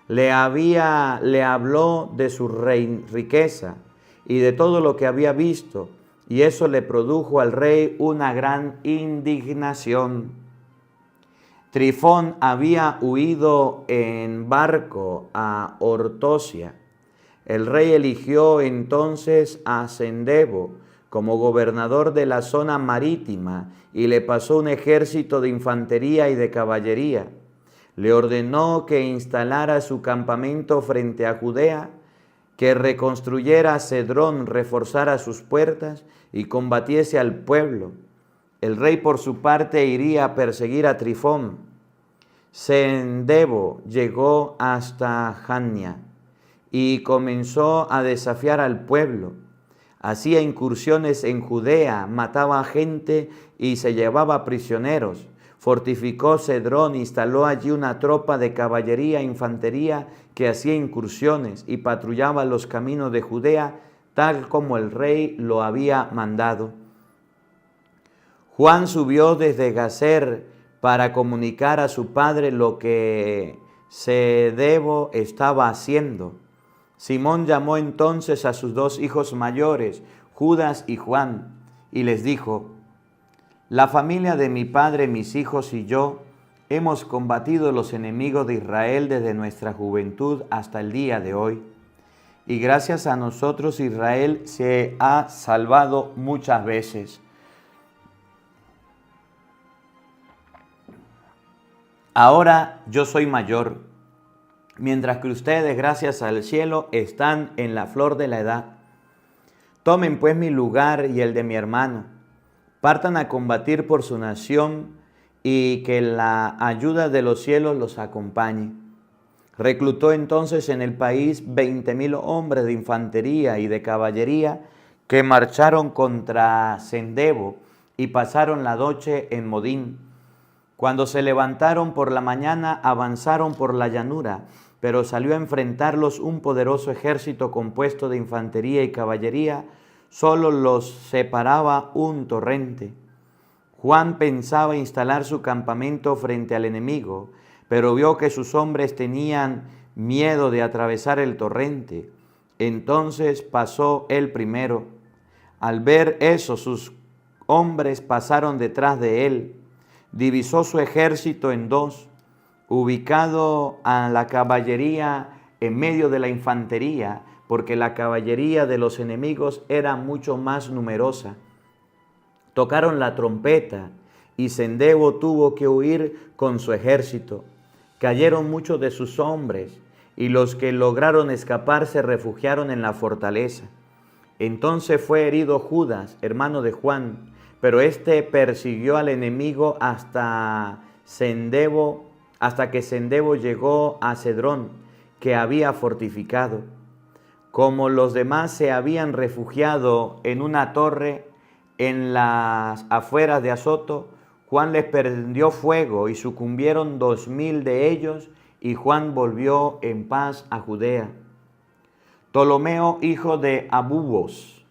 Le habló de su riqueza y de todo lo que había visto, y eso le produjo al rey una gran indignación. Trifón había huido en barco a Ortosia. El rey eligió entonces a Sendebo como gobernador de la zona marítima y le pasó un ejército de infantería y de caballería. Le ordenó que instalara su campamento frente a Judea, que reconstruyera Cedrón, reforzara sus puertas y combatiese al pueblo. El rey por su parte iría a perseguir a Trifón. Sendebo llegó hasta Jania y comenzó a desafiar al pueblo. Hacía incursiones en Judea, mataba gente y se llevaba prisioneros. Fortificó Cedrón, instaló allí una tropa de caballería e infantería que hacía incursiones y patrullaba los caminos de Judea, tal como el rey lo había mandado. Juan subió desde Gazer para comunicar a su padre lo que Sendebo estaba haciendo. Simón llamó entonces a sus 2 hijos mayores, Judas y Juan, y les dijo: la familia de mi padre, mis hijos y yo, hemos combatido los enemigos de Israel desde nuestra juventud hasta el día de hoy. Y gracias a nosotros Israel se ha salvado muchas veces. Ahora yo soy mayor, mientras que ustedes, gracias al cielo, están en la flor de la edad. Tomen pues mi lugar y el de mi hermano. Partan a combatir por su nación y que la ayuda de los cielos los acompañe. Reclutó entonces en el país 20,000 hombres de infantería y de caballería que marcharon contra Sendebo y pasaron la noche en Modín. Cuando se levantaron por la mañana, avanzaron por la llanura, pero salió a enfrentarlos un poderoso ejército compuesto de infantería y caballería. Solo los separaba un torrente. Juan pensaba instalar su campamento frente al enemigo, pero vio que sus hombres tenían miedo de atravesar el torrente. Entonces pasó él primero. Al ver eso, sus hombres pasaron detrás de él. Divisó su ejército en dos, ubicado a la caballería en medio de la infantería, porque la caballería de los enemigos era mucho más numerosa. Tocaron la trompeta y Sendebo tuvo que huir con su ejército. Cayeron muchos de sus hombres y los que lograron escapar se refugiaron en la fortaleza. Entonces fue herido Judas, hermano de Juan, pero éste persiguió al enemigo hasta que Sendebo llegó a Cedrón, que había fortificado. Como los demás se habían refugiado en una torre en las afueras de Azoto, Juan les prendió fuego y sucumbieron 2,000 de ellos, y Juan volvió en paz a Judea. Ptolomeo, hijo de Abubos,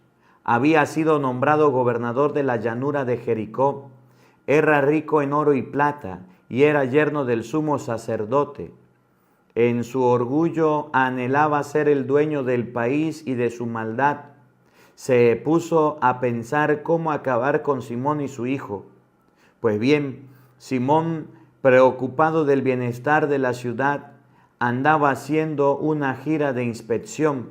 había sido nombrado gobernador de la llanura de Jericó. Era rico en oro y plata y era yerno del sumo sacerdote. En su orgullo anhelaba ser el dueño del país y de su maldad se puso a pensar cómo acabar con Simón y su hijo. Pues bien, Simón, preocupado del bienestar de la ciudad, andaba haciendo una gira de inspección.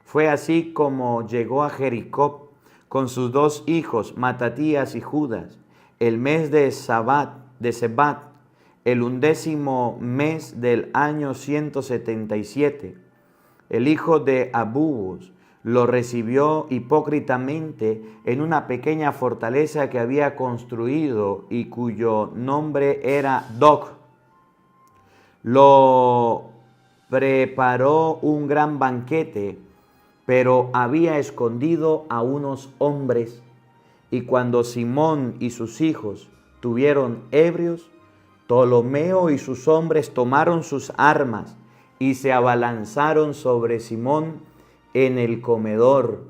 Fue así como llegó a Jericó con sus 2 hijos, Matatías y Judas, el mes de Sebat, el 11º mes del año 177. El hijo de Abubos lo recibió hipócritamente en una pequeña fortaleza que había construido y cuyo nombre era Doc. Lo preparó un gran banquete, pero había escondido a unos hombres. Y cuando Simón y sus hijos tuvieron ebrios, Ptolomeo y sus hombres tomaron sus armas y se abalanzaron sobre Simón en el comedor.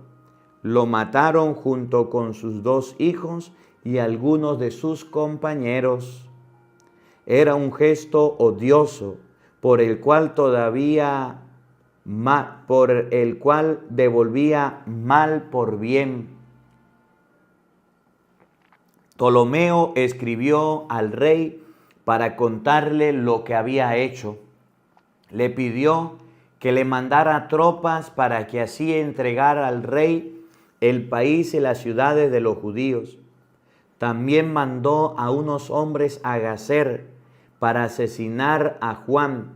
Lo mataron junto con sus 2 hijos y algunos de sus compañeros. Era un gesto odioso por el cual devolvía mal por bien. Ptolomeo escribió al rey para contarle lo que había hecho. Le pidió que le mandara tropas para que así entregara al rey el país y las ciudades de los judíos. También mandó a unos hombres a Gazer para asesinar a Juan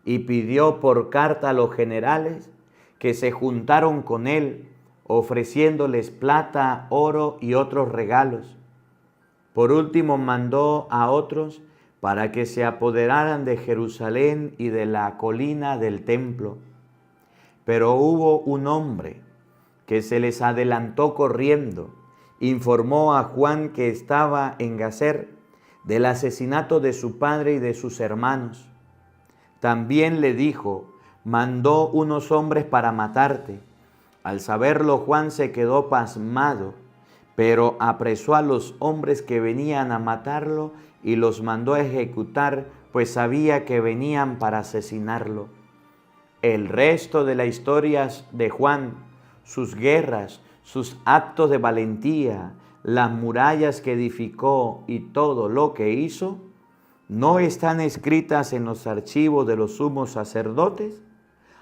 y pidió por carta a los generales que se juntaron con él, ofreciéndoles plata, oro y otros regalos. Por último mandó a otros para que se apoderaran de Jerusalén y de la colina del templo. Pero hubo un hombre que se les adelantó corriendo, informó a Juan que estaba en Gazer del asesinato de su padre y de sus hermanos. También le dijo, mandó unos hombres para matarte. Al saberlo, Juan se quedó pasmado, pero apresó a los hombres que venían a matarlo y los mandó a ejecutar, pues sabía que venían para asesinarlo. El resto de la historia de Juan, sus guerras, sus actos de valentía, las murallas que edificó y todo lo que hizo, ¿no están escritas en los archivos de los sumos sacerdotes?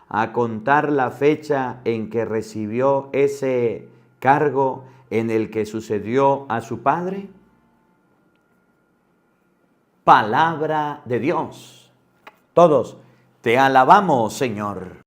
A contar la fecha en que recibió ese cargo en el que sucedió a su padre. Palabra de Dios. Todos te alabamos, Señor.